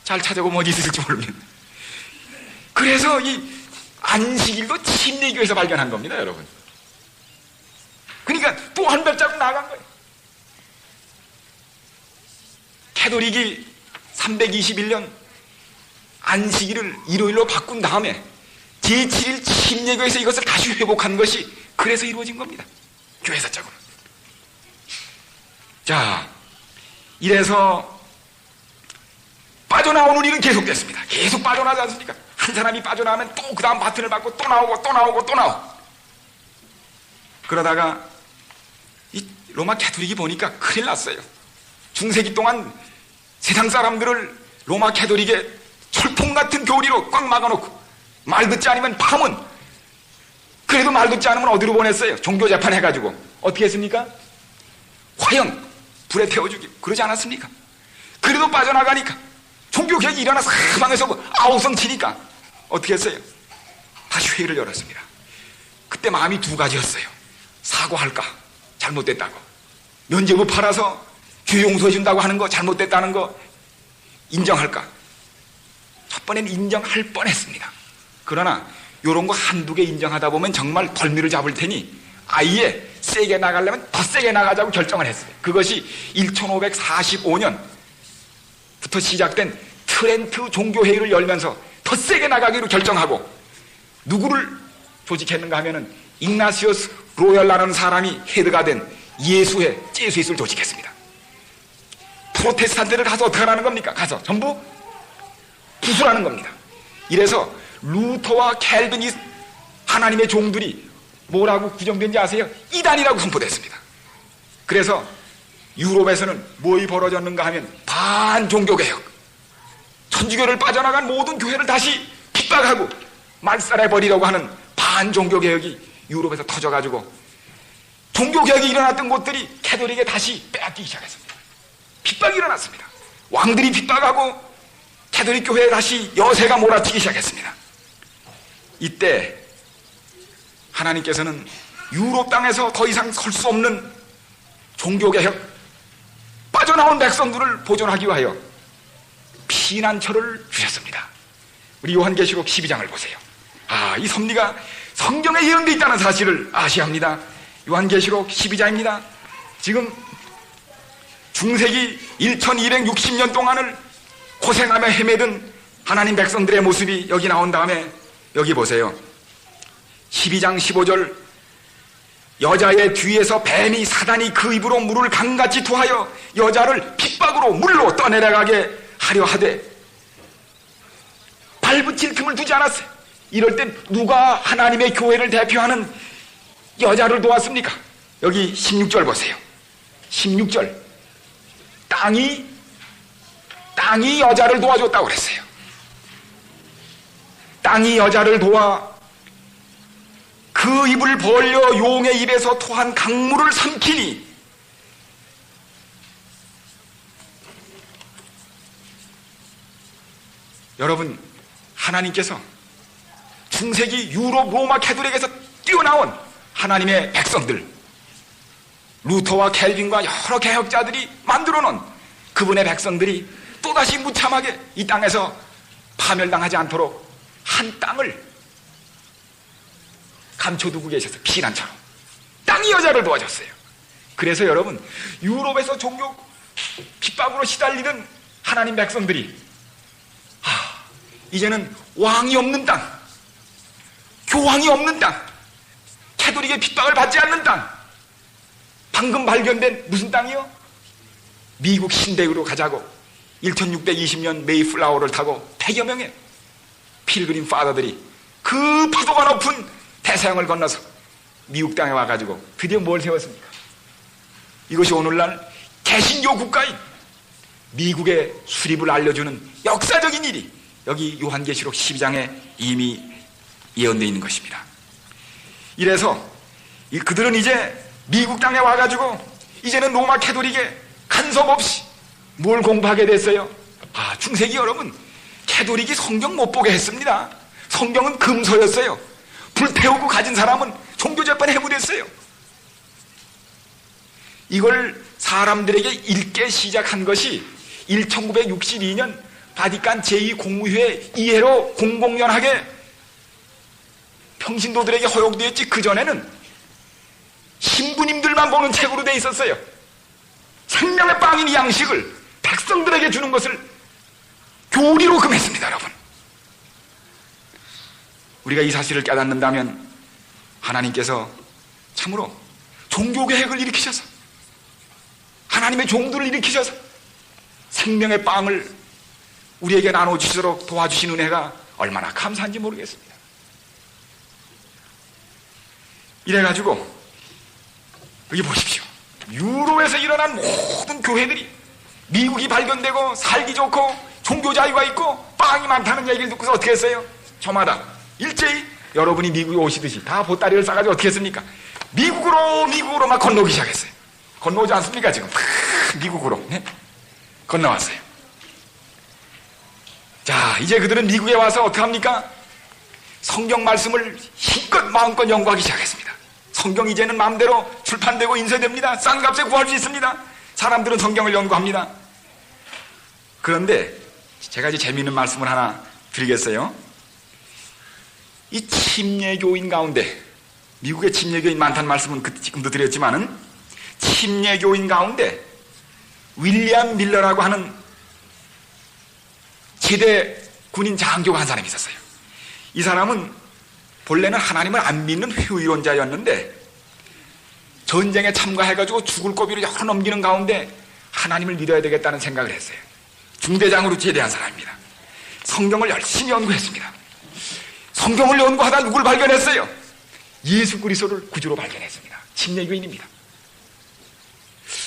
잘 찾아보면 어디 있을지 모르겠는데. 그래서 이 안식일도 침례교에서 발견한 겁니다, 여러분. 그러니까 또 한 발자국 나아간 거예요. 캐톨릭이 321년 안식일을 일요일로 바꾼 다음에 제7일 침례교에서 이것을 다시 회복한 것이 그래서 이루어진 겁니다. 교회사적으로. 자, 이래서 빠져나오는 일은 계속됐습니다. 계속 빠져나지 않습니까? 한 사람이 빠져나오면 또 그 다음 바튼을 받고 또 나오고 또 나오고 또 나오고. 그러다가 이 로마 캐톨릭이 보니까 큰일 났어요. 중세기 동안 세상 사람들을 로마 캐톨릭의 철통 같은 교리로 꽉 막아놓고 말 듣지 않으면 파문, 그래도 말 듣지 않으면 어디로 보냈어요? 종교재판 해가지고 어떻게 했습니까? 화형 불에 태워주기, 그러지 않았습니까? 그래도 빠져나가니까 종교개혁이 일어나서 사방에서 아우성 치니까 어떻게 했어요? 다시 회의를 열었습니다. 그때 마음이 두 가지였어요. 사과할까? 잘못됐다고. 면죄부 팔아서 죄 용서해준다고 하는 거 잘못됐다는 거 인정할까? 첫 번에는 인정할 뻔했습니다. 그러나 이런 거 한두 개 인정하다 보면 정말 덜미를 잡을 테니 아예 세게 나가려면 더 세게 나가자고 결정을 했어요. 그것이 1545년부터 시작된 트렌트 종교회의를 열면서 더 세게 나가기로 결정하고, 누구를 조직했는가 하면은 ignacius 로열라는 사람이 헤드가 된 예수회, 제수잇을 조직했습니다. 프로테스탄트를 가서 어떻게 하라는 겁니까? 가서 전부 부수라는 겁니다. 이래서 루터와 캘빈이 하나님의 종들이 뭐라고 규정된지 아세요? 이단이라고 선포됐습니다. 그래서 유럽에서는 뭐이 벌어졌는가 하면 반종교개혁, 천주교를 빠져나간 모든 교회를 다시 핍박하고 말살해버리려고 하는 반종교개혁이 유럽에서 터져가지고 종교개혁이 일어났던 곳들이 캐톨릭에 다시 빼앗기기 시작했습니다. 핍박이 일어났습니다. 왕들이 핍박하고 캐톨릭 교회에 다시 여세가 몰아치기 시작했습니다. 이때 하나님께서는 유럽 땅에서 더 이상 설 수 없는 종교개혁, 빠져나온 백성들을 보존하기 위하여 피난처를 주셨습니다. 우리 요한계시록 12장을 보세요. 이 섭리가 성경에 예언되어 있다는 사실을 아셔야 합니다. 요한계시록 12장입니다. 지금 중세기 1260년 동안을 고생하며 헤매든 하나님 백성들의 모습이 여기 나온 다음에 여기 보세요. 12장 15절 여자의 뒤에서 뱀이 사단이 그 입으로 물을 강같이 토하여 여자를 핍박으로 물로 떠내려가게 하려 하되 발붙일 틈을 두지 않았어요. 이럴 때 누가 하나님의 교회를 대표하는 여자를 도왔습니까? 여기 16절 보세요. 16절 땅이 여자를 도와줬다고 그랬어요. 땅이 여자를 도와 그 입을 벌려 용의 입에서 토한 강물을 삼키니 여러분, 하나님께서 중세기 유럽 로마 캐톨릭에서 뛰어나온 하나님의 백성들, 루터와 켈빈과 여러 개혁자들이 만들어놓은 그분의 백성들이 또다시 무참하게 이 땅에서 파멸당하지 않도록 한 땅을 감춰두고 계셔서 피난처럼 땅이 여자를 도와줬어요. 그래서 여러분, 유럽에서 종교 핍박으로 시달리던 하나님 백성들이 이제는 왕이 없는 땅, 교황이 없는 땅, 캐톨릭의 핍박을 받지 않는 땅, 방금 발견된 무슨 땅이요? 미국 신대유로 가자고 1620년 메이플라워를 타고 100여 명의 필그림 파더들이 그 파도가 높은 대서양을 건너서 미국 땅에 와가지고 드디어 뭘 세웠습니까? 이것이 오늘날 개신교 국가인 미국의 수립을 알려주는 역사적인 일이 여기 요한계시록 12장에 이미 예언되어 있는 것입니다. 이래서 그들은 이제 미국 땅에 와가지고 이제는 로마 캐톨릭에 간섭 없이 뭘 공부하게 됐어요? 중세기 여러분, 캐톨릭이 성경 못 보게 했습니다. 성경은 금서였어요. 불태우고 가진 사람은 종교재판에 해고됐어요. 이걸 사람들에게 읽게 시작한 것이 1962년 바티칸 제2공무회 이해로 공공연하게 평신도들에게 허용되었지, 그전에는 신부님들만 보는 책으로 돼 있었어요. 생명의 빵인 이 양식을 백성들에게 주는 것을 교리로 금했습니다. 여러분, 우리가 이 사실을 깨닫는다면 하나님께서 참으로 종교개혁을 일으키셔서 하나님의 종들을 일으키셔서 생명의 빵을 우리에게 나눠주시도록 도와주신 은혜가 얼마나 감사한지 모르겠습니다. 이래가지고 여기 보십시오. 유럽에서 일어난 모든 교회들이 미국이 발견되고 살기 좋고 종교 자유가 있고 빵이 많다는 얘기를 듣고서 어떻게 했어요? 저마다 일제히 여러분이 미국에 오시듯이 다 보따리를 싸가지고 어떻게 했습니까? 미국으로 막 건너기 시작했어요. 건너오지 않습니까? 지금 미국으로 건너왔어요. 자, 이제 그들은 미국에 와서 어떻게 합니까? 성경 말씀을 힘껏 마음껏 연구하기 시작했습니다. 성경 이제는 마음대로 출판되고 인쇄됩니다. 싼 값에 구할 수 있습니다. 사람들은 성경을 연구합니다. 그런데 제가 이제 재미있는 말씀을 하나 드리겠어요. 이 침례교인 가운데, 미국의 침례교인 많다는 말씀은 지금도 드렸지만은, 침례교인 가운데 윌리엄 밀러라고 하는 제대 군인 장교가 한 사람이 있었어요. 이 사람은 본래는 하나님을 안 믿는 회의론자였는데 전쟁에 참가해가지고 죽을 고비를 여러 넘기는 가운데 하나님을 믿어야 되겠다는 생각을 했어요. 중대장으로 제대한 사람입니다. 성경을 열심히 연구했습니다. 성경을 연구하다 누굴 발견했어요? 예수 그리스도를 구주로 발견했습니다. 침례교인입니다.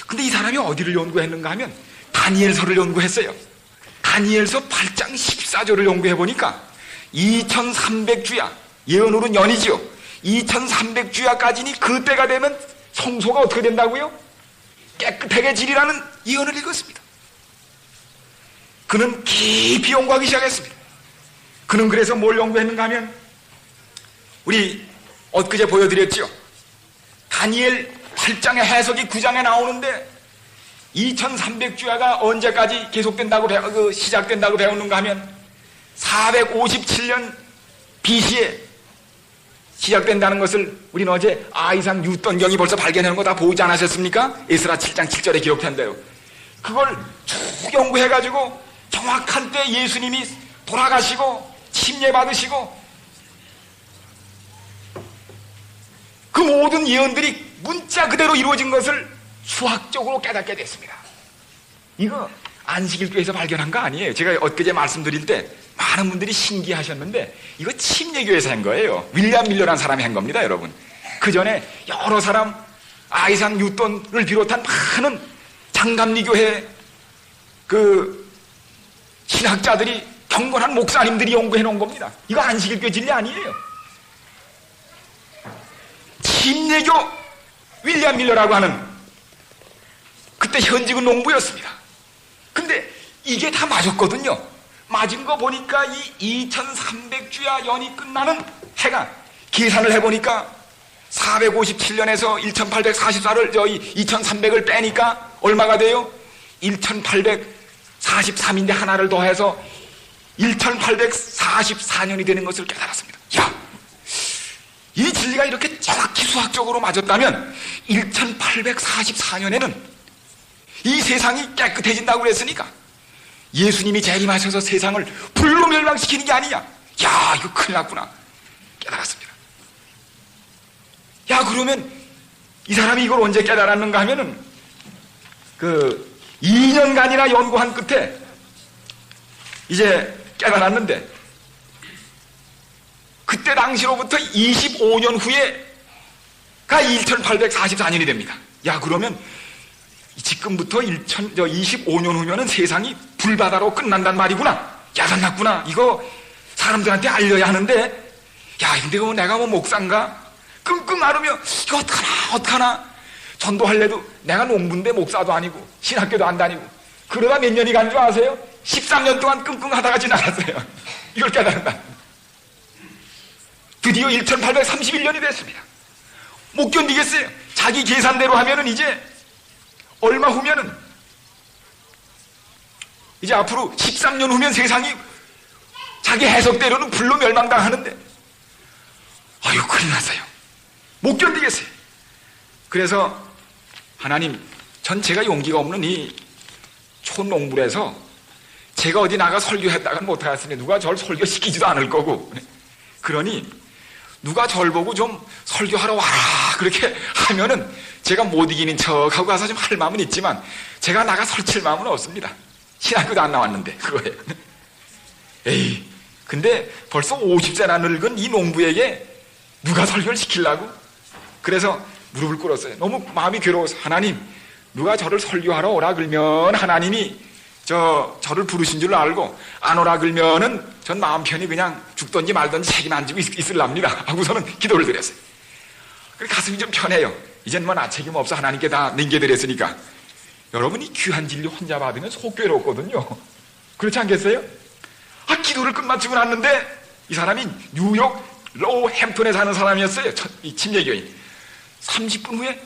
근데 이 사람이 어디를 연구했는가 하면 다니엘서를 연구했어요. 다니엘서 8장 14절을 연구해보니까 2300주야, 예언으로는 연이지요. 2300주야까지니 그때가 되면 성소가 어떻게 된다고요? 깨끗하게 지리라는 예언을 읽었습니다. 그는 깊이 연구하기 시작했습니다. 그는 그래서 뭘 연구했는가 하면 우리 엊그제 보여드렸죠. 다니엘 8장의 해석이 9장에 나오는데 2300주야가 언제까지 계속된다고 시작된다고 배우는가 하면 457년 BC에 시작된다는 것을 우리는 어제 아이삭 뉴턴 경이 벌써 발견하는 거 다 보지 않으셨습니까? 에스라 7장 7절에 기록한 대로 그걸 쭉 연구해가지고 정확한 때 예수님이 돌아가시고 침례받으시고 그 모든 예언들이 문자 그대로 이루어진 것을 수학적으로 깨닫게 됐습니다. 이거 안식일교에서 발견한 거 아니에요. 제가 엊그제 말씀드릴 때 많은 분들이 신기하셨는데 이거 침례교에서 한 거예요. 윌리엄 밀러라는 사람이 한 겁니다, 여러분. 그 전에 여러 사람, 아이삭 뉴턴을 비롯한 많은 장감리교회 그 신학자들이, 경건한 목사님들이 연구해 놓은 겁니다. 이거 안식일교 진리 아니에요. 침례교 윌리엄 밀러라고 하는, 그때 현직은 농부였습니다. 근데 이게 다 맞았거든요. 맞은 거 보니까 이 2300주야 연이 끝나는 해가, 계산을 해보니까 457년에서 1844를 2300을 빼니까 얼마가 돼요? 1843인데 하나를 더해서 1844년이 되는 것을 깨달았습니다. 야, 이 진리가 이렇게 정확히 수학적으로 맞았다면 1844년에는 이 세상이 깨끗해진다고 그랬으니까 예수님이 재림하셔서 세상을 불로 멸망시키는 게 아니냐. 야, 이거 큰일 났구나 깨달았습니다. 야, 그러면 이 사람이 이걸 언제 깨달았는가 하면은 그 2년간이나 연구한 끝에 이제 깨달았는데, 그때 당시로부터 25년 후에가 1844년이 됩니다. 야, 그러면 지금부터 25년 후면은 세상이 불바다로 끝난단 말이구나. 야단났구나. 이거 사람들한테 알려야 하는데, 야, 근데 내가 목사인가? 끙끙 앓으며 이거 어떡하나? 전도할래도 내가 농부인데 목사도 아니고 신학교도 안 다니고, 그러다 몇 년이 간 줄 아세요? 13년 동안 끙끙 하다가 지나갔어요. 이걸 깨달은다. 드디어 1831년이 됐습니다. 못 견디겠어요. 자기 계산대로 하면은 이제 얼마 후면은, 이제 앞으로 13년 후면 세상이 자기 해석대로는 불로 멸망당하는데, 아유, 큰일 났어요. 못 견디겠어요. 그래서 하나님, 전 제가 용기가 없는 이 촌농부에서 제가 어디 나가 설교했다간 못하겠으니 누가 저를 설교시키지도 않을 거고, 그러니 누가 저를 보고 좀 설교하러 와라 그렇게 하면은 제가 못 이기는 척하고 가서 좀 할 마음은 있지만 제가 나가 설칠 마음은 없습니다. 신학교도 안 나왔는데 그거예요. 에이, 근데 벌써 50세나 늙은 이 농부에게 누가 설교를 시키려고? 그래서 무릎을 꿇었어요. 너무 마음이 괴로워서, 하나님, 누가 저를 설교하러 오라 그러면 하나님이 저를 부르신 줄 알고, 안 오라 그러면은 전 마음 편히 그냥 죽든지 말든지 책임 안 지고 있을랍니다 하고서는 기도를 드렸어요. 그래, 가슴이 좀 편해요. 이젠 뭐 나 책임 없어, 하나님께 다 넘겨드렸으니까. 여러분이 귀한 진리 혼자 받으면 속 괴롭거든요. 그렇지 않겠어요? 아, 기도를 끝마치고 났는데 이 사람이 뉴욕 로우햄튼에 사는 사람이었어요. 이 침례교인. 30분 후에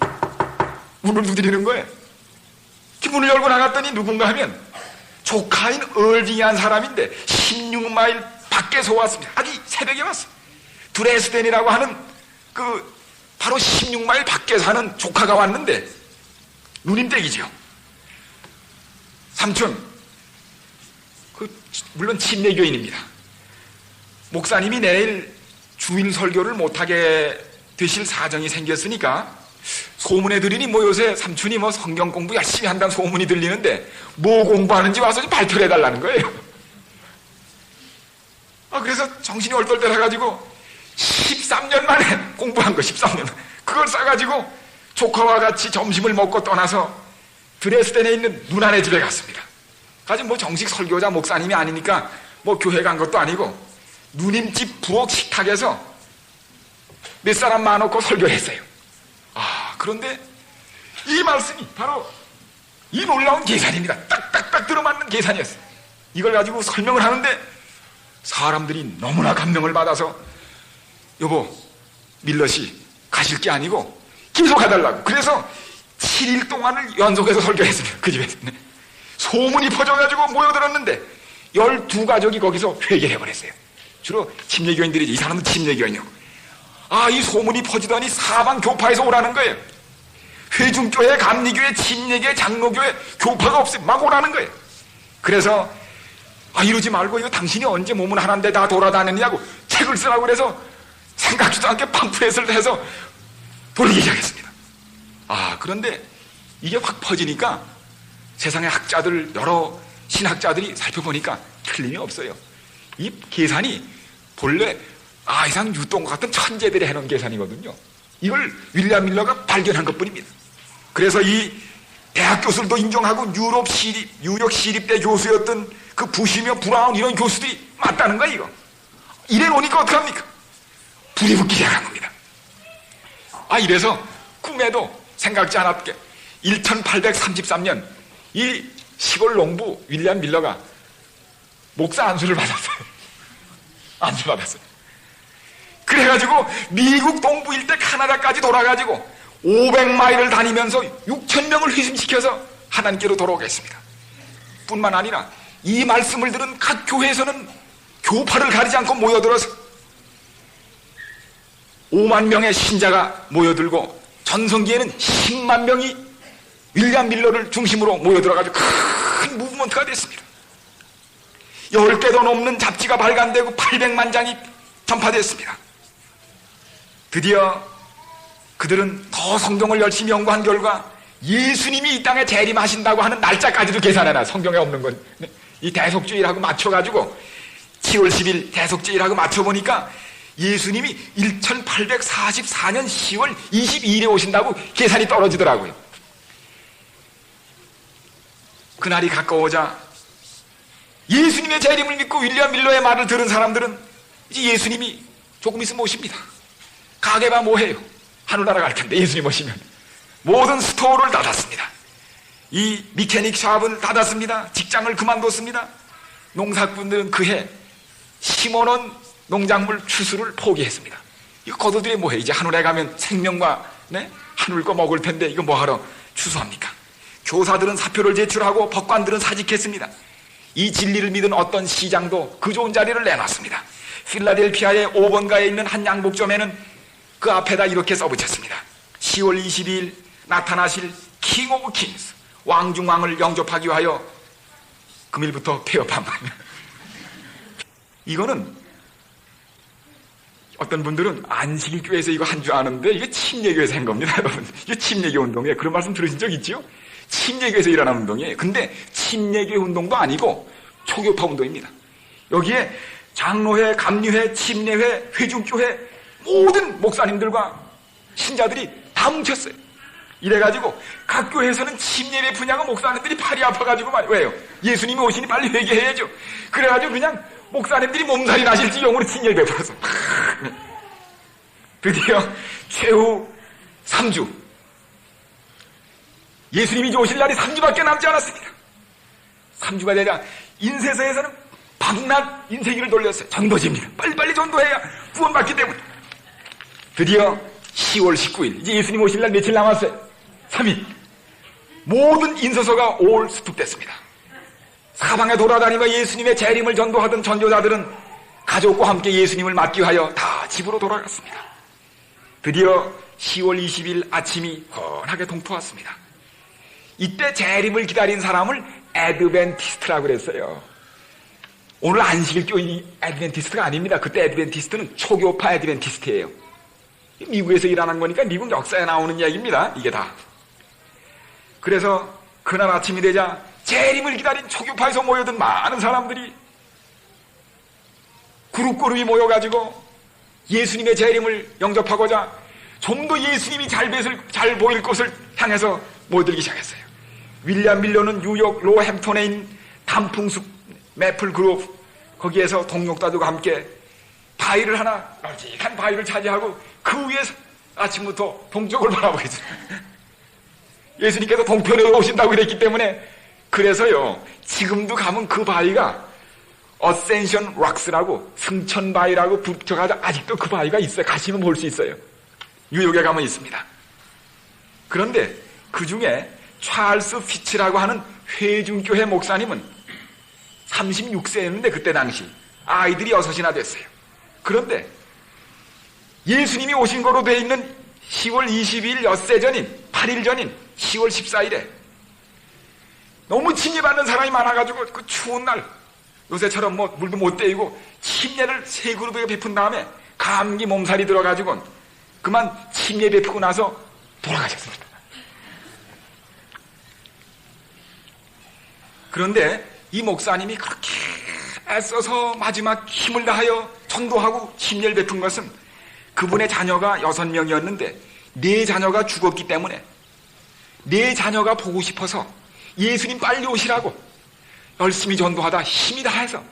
문을 두드리는 거예요. 문을 열고 나갔더니 누군가 하면 조카인 얼딩이 한 사람인데 16마일 밖에서 왔습니다. 아주 새벽에 왔어요. 드레스덴이라고 하는 바로 16마일 밖에 사는 조카가 왔는데 누님댁이죠. 삼촌, 물론 침례교인입니다. 목사님이 내일 주일 설교를 못하게 되실 사정이 생겼으니까 소문에 들으니 요새 삼촌이 성경 공부 열심히 한다는 소문이 들리는데 뭐 공부하는지 와서 좀 발표를 해달라는 거예요. 그래서 정신이 얼떨떨해가지고 13년 만에 공부한 거, 13년. 그걸 싸가지고 조카와 같이 점심을 먹고 떠나서 드레스덴에 있는 누나네 집에 갔습니다. 가지고 정식 설교자 목사님이 아니니까 교회 간 것도 아니고 누님 집 부엌 식탁에서 몇 사람 많았고 설교를 했어요. 그런데 이 말씀이 바로 이 놀라운 계산입니다. 딱딱딱 들어맞는 계산이었어요. 이걸 가지고 설명을 하는데 사람들이 너무나 감명을 받아서, 여보, 밀럿이 가실 게 아니고 계속 해달라고. 그래서 7일 동안을 연속해서 설교했습니다. 그 집에서. 소문이 퍼져가지고 모여들었는데 12가족이 거기서 회개를 해버렸어요. 주로 침례교인들이지. 이 사람은 침례교인이고. 이 소문이 퍼지더니 사방 교파에서 오라는 거예요. 회중교회, 감리교회, 침례교회, 장로교회 교파가 없어요. 막 오라는 거예요. 그래서 이러지 말고 이거 당신이 언제 몸은 하나인데 다 돌아다니느냐고 책을 쓰라고 그래서 생각지도 않게 팜플렛을 해서 돌리기 시작했습니다. 그런데 이게 확 퍼지니까 세상의 학자들, 여러 신학자들이 살펴보니까 틀림이 없어요. 이 계산이 본래 이상 뉴턴과 같은 천재들이 해놓은 계산이거든요. 이걸 윌리엄 밀러가 발견한 것뿐입니다. 그래서 이 대학 교수들도 인정하고 뉴욕 시립대 교수였던 그 부시며 브라운 이런 교수들이 맞다는 거야 이거. 이래 놓으니까 어떡합니까? 불이 붙기 시작한 겁니다. 이래서 꿈에도 생각지 않았게 1833년 이 시골 농부 윌리엄 밀러가 목사 안수를 받았어요. 안수 받았어요. 그래가지고 미국 동부 일대 카나다까지 돌아가지고 500마일을 다니면서 6,000명을 회심시켜서 하나님께로 돌아오겠습니다. 뿐만 아니라 이 말씀을 들은 각 교회에서는 교파를 가리지 않고 모여들어서 5만 명의 신자가 모여들고 전성기에는 10만 명이 윌리엄 밀러를 중심으로 모여들어가지고 큰 무브먼트가 됐습니다. 10개도 넘는 잡지가 발간되고 800만 장이 전파됐습니다. 드디어 그들은 더 성경을 열심히 연구한 결과 예수님이 이 땅에 재림하신다고 하는 날짜까지도 계산해놔. 성경에 없는 건. 이 대속주일하고 맞춰가지고 10월 10일 대속주일하고 맞춰보니까 예수님이 1844년 10월 22일에 오신다고 계산이 떨어지더라고요. 그날이 가까워오자 예수님의 재림을 믿고 윌리엄 밀러의 말을 들은 사람들은 이제 예수님이 조금 있으면 오십니다. 가게 봐 뭐해요? 하늘나라 갈 텐데 예수님 오시면. 모든 스토어를 닫았습니다. 이 미케닉 샵을 닫았습니다. 직장을 그만뒀습니다. 농사꾼들은 그해 심어놓은 농작물 추수를 포기했습니다. 이거 거두들이 뭐해? 이제 하늘에 가면 생명과 하늘 거 먹을 텐데 이거 뭐하러 추수합니까? 교사들은 사표를 제출하고 법관들은 사직했습니다. 이 진리를 믿은 어떤 시장도 그 좋은 자리를 내놨습니다. 필라델피아의 5번가에 있는 한 양복점에는 그 앞에다 이렇게 써붙였습니다. 10월 22일 나타나실 킹 오브 킹스, 왕중왕을 영접하기 위하여 금일부터 폐업한 거예요. 이거는 어떤 분들은 안식일교회에서 이거 한 줄 아는데 이게 침례교회에서 한 겁니다. 여러분, 이게 침례교 운동이에요. 그런 말씀 들으신 적 있죠? 침례교회에서 일어난 운동이에요. 근데 침례교회 운동도 아니고 초교파 운동입니다. 여기에 장로회, 감리회, 침례회, 회중교회 모든 목사님들과 신자들이 다 뭉쳤어요. 이래가지고 각 교회에서는 침례회 분야가 목사님들이 팔이 아파가지고 왜요? 예수님이 오시니 빨리 회개해야죠. 그래가지고 그냥 목사님들이 몸살이 나실 지경으로 침례를 베풀었어. 드디어 최후 3주, 예수님이 오실 날이 3주밖에 남지 않았습니다. 3주가 되자 인쇄소에서는 밤낮 인쇄기를 돌렸어요. 전도지입니다. 빨리빨리 전도해야 구원받기 때문에. 드디어 10월 19일, 이제 예수님 오실 날 며칠 남았어요. 3일. 모든 인쇄소가 올 스톱됐습니다. 사방에 돌아다니며 예수님의 재림을 전도하던 전도자들은 가족과 함께 예수님을 맞기 위하여 다 집으로 돌아갔습니다. 드디어 10월 20일 아침이 훤하게 동토왔습니다. 이때 재림을 기다린 사람을 애드벤티스트라고 그랬어요. 오늘 안식일교회 애드벤티스트가 아닙니다. 그때 애드벤티스트는 초교파 애드벤티스트예요. 미국에서 일어난 거니까 미국 역사에 나오는 이야기입니다. 이게 다. 그래서 그날 아침이 되자 재림을 기다린 초교파에서 모여든 많은 사람들이 그룹이 모여가지고 예수님의 재림을 영접하고자 좀 더 예수님이 잘 보일 곳을 향해서 모여들기 시작했어요. 윌리엄 밀러는 뉴욕 로햄턴에 있는 단풍숲 매플 그룹, 거기에서 동력자들과 함께 바위를 하나, 널찍한 바위를 차지하고 그 위에서 아침부터 동쪽을 바라보고 있어요. 예수님께서 동편에 오신다고 그랬기 때문에. 그래서요, 지금도 가면 그 바위가 어센션 락스라고, 승천바위라고 붙여가지고 아직도 그 바위가 있어요. 가시면 볼 수 있어요. 뉴욕에 가면 있습니다. 그런데 그 중에 찰스 피츠라고 하는 회중교회 목사님은 36세였는데 그때 당시 아이들이 6이나 됐어요. 그런데 예수님이 오신 거로 되어 있는 10월 22일 엿새 전인 8일 전인 10월 14일에 너무 침례받는 사람이 많아가지고 그 추운 날 요새처럼 뭐 물도 못 데이고 침례를 세 그룹에게 베푼 다음에 감기 몸살이 들어가지고 그만 침례 베푸고 나서 돌아가셨습니다. 그런데 이 목사님이 그렇게 애써서 마지막 힘을 다하여 전도하고 침례를 베푼 것은 그분의 자녀가 6명이었는데 4자녀가 죽었기 때문에 4자녀가 보고 싶어서 예수님 빨리 오시라고 열심히 전도하다 힘이 다해서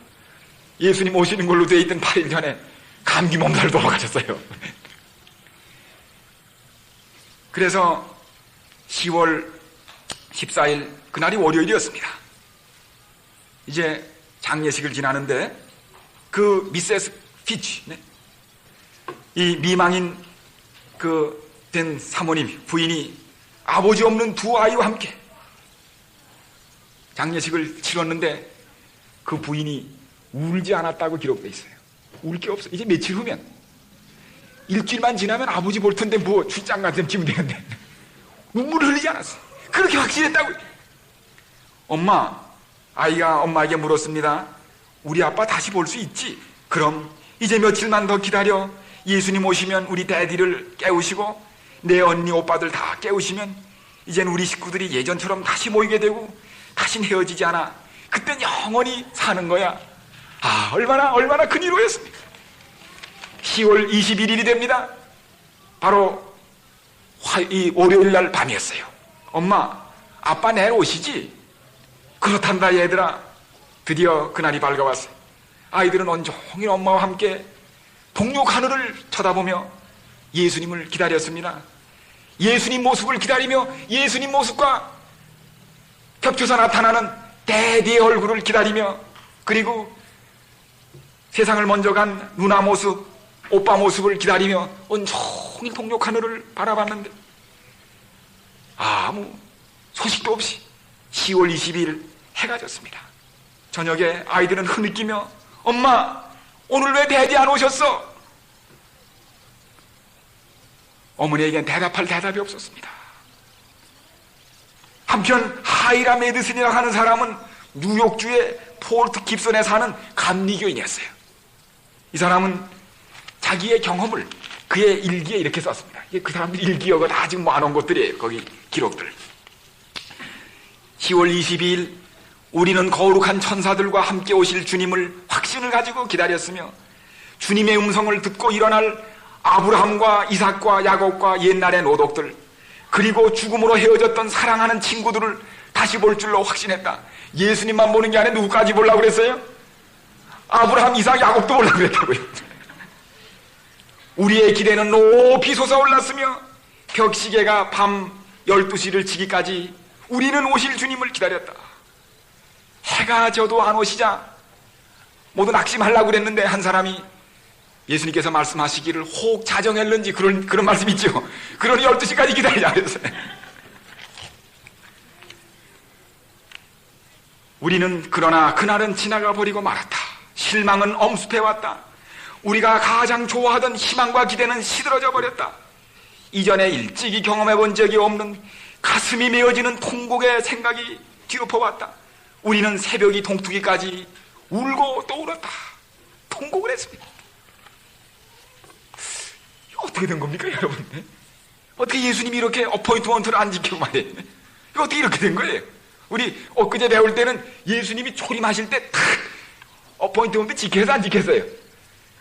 예수님 오시는 걸로 되어 있던 8일 전에 감기 몸살로 돌아가셨어요. 그래서 10월 14일 그날이 월요일이었습니다. 이제 장례식을 지나는데 그 미세스 피치, 이 미망인 된 사모님, 부인이 아버지 없는 2 아이와 함께 장례식을 치렀는데 그 부인이 울지 않았다고 기록되어 있어요. 울 게 없어. 이제 며칠 후면 일주일만 지나면 아버지 볼 텐데 뭐 출장 같은 지면 되는데 눈물을 흘리지 않았어요. 그렇게 확실했다고. 아이가 엄마에게 물었습니다. 우리 아빠 다시 볼 수 있지? 그럼 이제 며칠만 더 기다려. 예수님 오시면 우리 데디를 깨우시고 내 언니 오빠들 다 깨우시면 이젠 우리 식구들이 예전처럼 다시 모이게 되고 다신 헤어지지 않아. 그땐 영원히 사는 거야. 얼마나 큰 위로였습니까? 10월 21일이 됩니다. 바로 이 월요일 날 밤이었어요. 엄마, 아빠 내일 오시지? 그렇단다 얘들아. 드디어 그날이 밝아왔어요. 아이들은 온종일 엄마와 함께 동력 하늘을 쳐다보며 예수님을 기다렸습니다. 예수님 모습을 기다리며 예수님 모습과 겹쳐서 나타나는 데디의 얼굴을 기다리며 그리고 세상을 먼저 간 누나 모습, 오빠 모습을 기다리며 온종일 동력 하늘을 바라봤는데 아무 소식도 없이 10월 22일 해가 졌습니다. 저녁에 아이들은 흐느끼며 엄마, 오늘 왜 데디 안 오셨어? 어머니에겐 대답할 대답이 없었습니다. 한편 하이라 메디슨이라고 하는 사람은 뉴욕주의 포르트 깁슨에 사는 감리교인이었어요. 이 사람은 자기의 경험을 그의 일기에 이렇게 썼습니다. 그 사람들 일기여가 다 지금 모아놓은 것들이에요. 거기 기록들. 10월 22일 우리는 거룩한 천사들과 함께 오실 주님을 확신을 가지고 기다렸으며 주님의 음성을 듣고 일어날 아브라함과 이삭과 야곱과 옛날의 노독들 그리고 죽음으로 헤어졌던 사랑하는 친구들을 다시 볼 줄로 확신했다. 예수님만 보는 게 아니라 누구까지 보려고 그랬어요? 아브라함, 이삭, 야곱도 보려고 그랬다고요. 우리의 기대는 높이 솟아올랐으며 벽시계가 밤 12시를 치기까지 우리는 오실 주님을 기다렸다. 해가 져도 안 오시자 모두 낙심하려고 그랬는데 한 사람이 예수님께서 말씀하시기를 혹 자정했는지 그런 말씀 있죠. 그러니 12시까지 기다리자 그랬어요. 우리는 그러나 그날은 지나가 버리고 말았다. 실망은 엄습해왔다. 우리가 가장 좋아하던 희망과 기대는 시들어져 버렸다. 이전에 일찍이 경험해 본 적이 없는 가슴이 메어지는 통곡의 생각이 뒤덮어왔다. 우리는 새벽이 동투기까지 울고 또 울었다. 통곡을 했습니다. 어떻게 된 겁니까, 여러분? 어떻게 예수님이 이렇게 어포인트먼트를 안 지키고 말이에요? 이거 어떻게 이렇게 된 거예요? 우리 엊그제 배울 때는 예수님이 초림하실 때 탁 어포인트먼트 지켜서 안 지켰어요?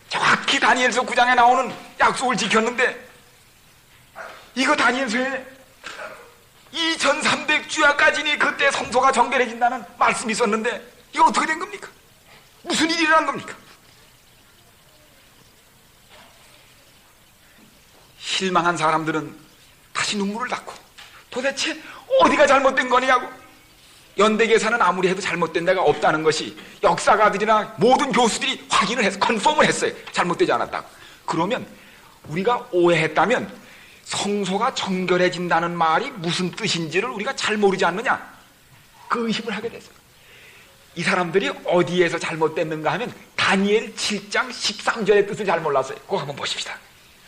정확히 다니엘서 9장에 나오는 약속을 지켰는데 이거 다니엘서에 2300주야까지니 그때 성소가 정결해진다는 말씀이 있었는데 이거 어떻게 된 겁니까? 무슨 일이 일어난 겁니까? 실망한 사람들은 다시 눈물을 닦고 도대체 어디가 잘못된 거냐고. 연대계사는 아무리 해도 잘못된 데가 없다는 것이 역사가들이나 모든 교수들이 확인을 해서 컨펌을 했어요. 잘못되지 않았다고. 그러면 우리가 오해했다면 성소가 정결해진다는 말이 무슨 뜻인지를 우리가 잘 모르지 않느냐, 그 의심을 하게 됐어요. 이 사람들이 어디에서 잘못됐는가 하면 다니엘 7장 13절의 뜻을 잘 몰랐어요. 그거 한번 보십시다.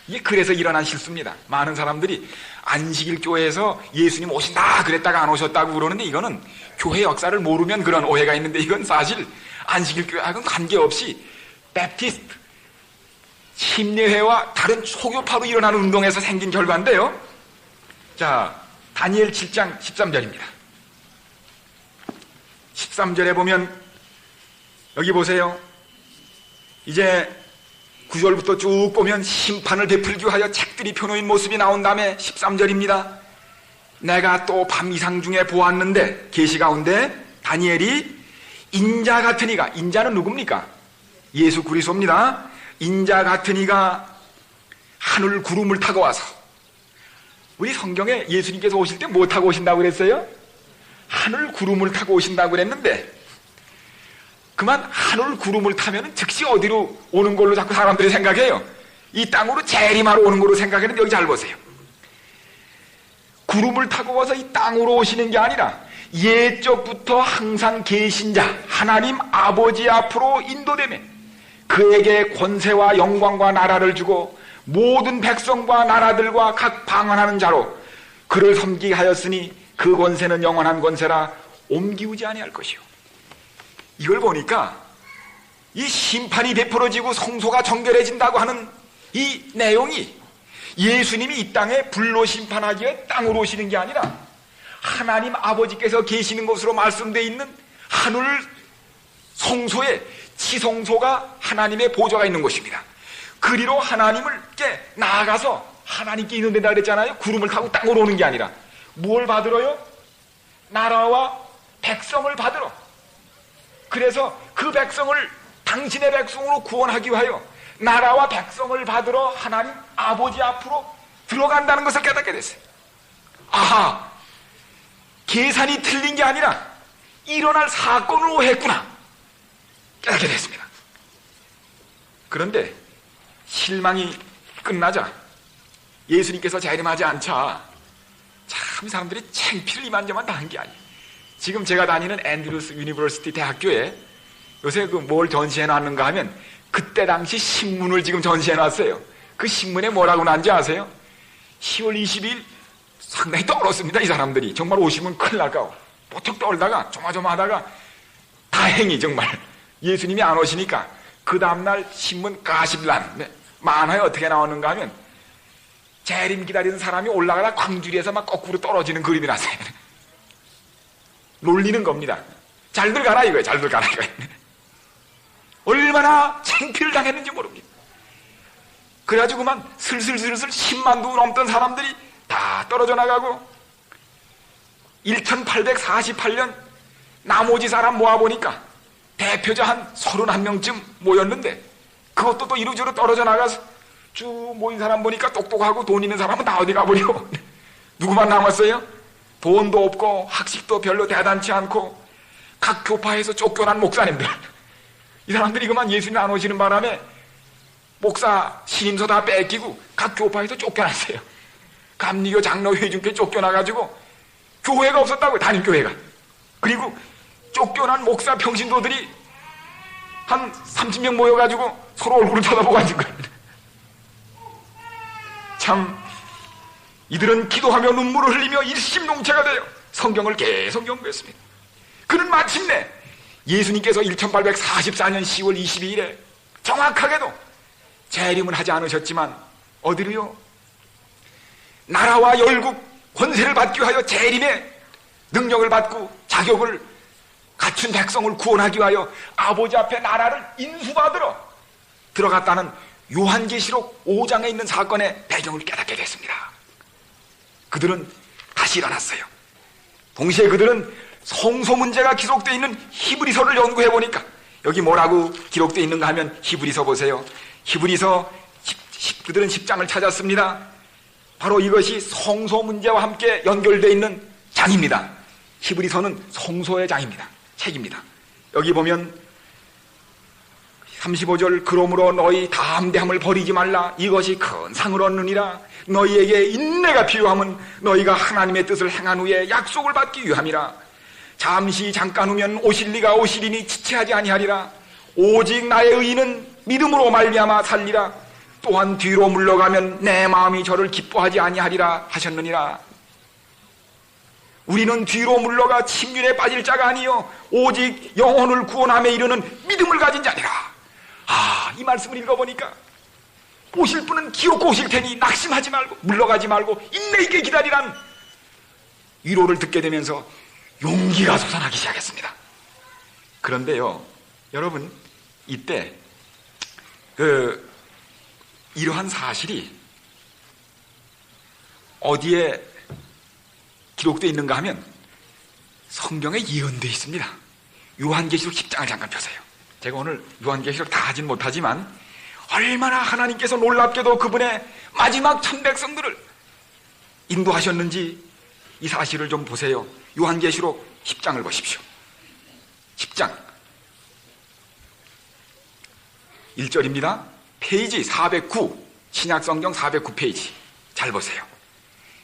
이게 그래서 일어난 실수입니다. 많은 사람들이 안식일 교회에서 예수님 오신다 그랬다가 안 오셨다고 그러는데 이거는 교회 역사를 모르면 그런 오해가 있는데 이건 사실 안식일 교회하고는 관계없이 베프티스트 침례회와 다른 초교파로 일어나는 운동에서 생긴 결과인데요. 자, 다니엘 7장 13절입니다. 13절에 보면 여기 보세요. 이제 9절부터 쭉 보면 심판을 베풀기 위하여 책들이 펴놓인 모습이 나온 다음에 13절입니다. 내가 또 밤 이상 중에 보았는데 계시 가운데 다니엘이 인자 같은 이가, 인자는 누굽니까? 예수 그리스도입니다. 인자 같은 이가 하늘 구름을 타고 와서, 우리 성경에 예수님께서 오실 때 뭐 타고 오신다고 그랬어요? 하늘 구름을 타고 오신다고 그랬는데, 그만 하늘 구름을 타면 즉시 어디로 오는 걸로 자꾸 사람들이 생각해요. 이 땅으로 재림하러 오는 걸로 생각했는데 여기 잘 보세요. 구름을 타고 와서 이 땅으로 오시는 게 아니라 옛적부터 항상 계신 자 하나님 아버지 앞으로 인도되며 그에게 권세와 영광과 나라를 주고 모든 백성과 나라들과 각 방언하는 자로 그를 섬기게 하였으니 그 권세는 영원한 권세라 옮기우지 아니할 것이요. 이걸 보니까 이 심판이 베풀어지고 성소가 정결해진다고 하는 이 내용이 예수님이 이 땅에 불로 심판하기 위해 땅으로 오시는 게 아니라 하나님 아버지께서 계시는 것으로 말씀되어 있는 하늘 성소에 지성소가 하나님의 보좌가 있는 곳입니다. 그리로 하나님께 나아가서 하나님께 있는 데다 그랬잖아요. 구름을 타고 땅으로 오는 게 아니라 뭘 받으러요? 나라와 백성을 받으러. 그래서 그 백성을 당신의 백성으로 구원하기 위하여 나라와 백성을 받으러 하나님 아버지 앞으로 들어간다는 것을 깨닫게 됐어요. 아하, 계산이 틀린 게 아니라 일어날 사건을 오해했구나 깨닫게 됐습니다. 그런데 실망이 끝나자 예수님께서 재림하지 않자 참 사람들이 창피를 이만저만 당한 게 아니에요. 지금 제가 다니는 앤드루스 유니버시티 대학교에 요새 그 뭘 전시해 놨는가 하면 그때 당시 신문을 지금 전시해 놨어요. 그 신문에 뭐라고 난지 아세요? 10월 22일 상당히 떨었습니다. 이 사람들이 정말 오시면 큰일 날까 보통 떨다가 조마조마하다가 다행히 정말 예수님이 안 오시니까 그 다음날 신문 가십란 만화에 어떻게 나오는가 하면 재림 기다리는 사람이 올라가다 광주리에서 막 거꾸로 떨어지는 그림이 났어요. 놀리는 겁니다. 잘들 가라 이거예요. 잘들 가라 이거예요. 얼마나 창피를 당했는지 모릅니다. 그래가지고 그만 슬슬슬슬 10만도 넘던 사람들이 다 떨어져 나가고 1848년 나머지 사람 모아보니까 대표자 한 31명쯤 모였는데 그것도 또 이루저루 떨어져 나가서 쭉 모인 사람 보니까 똑똑하고 돈 있는 사람은 다 어디 가버려. 누구만 남았어요? 돈도 없고 학식도 별로 대단치 않고 각 교파에서 쫓겨난 목사님들. 이 사람들이 그만 예수님 안 오시는 바람에 목사 신임서 다 뺏기고 각 교파에서 쫓겨났어요. 감리교 장로 회중께 쫓겨나가지고 교회가 없었다고요. 담임교회가. 그리고 쫓겨난 목사 평신도들이 한 30명 모여가지고 서로 얼굴을 쳐다보고 앉은 거예요. 참 이들은 기도하며 눈물을 흘리며 일심동체가 되어 성경을 계속 연구했습니다. 그는 마침내 예수님께서 1844년 10월 22일에 정확하게도 재림은 하지 않으셨지만 어디로요? 나라와 열국 권세를 받기 위하여 재림의 능력을 받고 자격을 갖춘 백성을 구원하기 위하여 아버지 앞에 나라를 인수받으러 들어갔다는 요한계시록 5장에 있는 사건의 배경을 깨닫게 됐습니다. 그들은 다시 일어났어요. 동시에 그들은 성소 문제가 기록되어 있는 히브리서를 연구해 보니까 여기 뭐라고 기록되어 있는가 하면 히브리서 보세요. 히브리서 그들은 10장을 찾았습니다. 바로 이것이 성소 문제와 함께 연결되어 있는 장입니다. 히브리서는 성소의 장입니다. 책입니다. 여기 보면 35절 그러므로 너희 담대함을 버리지 말라. 이것이 큰 상을 얻느니라. 너희에게 인내가 필요함은 너희가 하나님의 뜻을 행한 후에 약속을 받기 위함이라. 잠시 잠깐 후면 오실 리가 오시리니 지체하지 아니하리라. 오직 나의 의인은 믿음으로 말미암아 살리라. 또한 뒤로 물러가면 내 마음이 저를 기뻐하지 아니하리라 하셨느니라. 우리는 뒤로 물러가 침륜에 빠질 자가 아니요 오직 영혼을 구원함에 이르는 믿음을 가진 자니라. 이 말씀을 읽어보니까 오실 분은 기어코 오실 테니 낙심하지 말고 물러가지 말고 인내 있게 기다리란 위로를 듣게 되면서 용기가 솟아나기 시작했습니다. 그런데요, 여러분, 이때 이러한 사실이 어디에 기록되어 있는가 하면 성경에 예언되어 있습니다. 요한계시록 10장을 잠깐 펴세요. 제가 오늘 요한계시록 다 하진 못하지만 얼마나 하나님께서 놀랍게도 그분의 마지막 천백성들을 인도하셨는지 이 사실을 좀 보세요. 요한계시록 10장을 보십시오. 10장 1절입니다. 페이지 409, 신약성경 409페이지. 잘 보세요.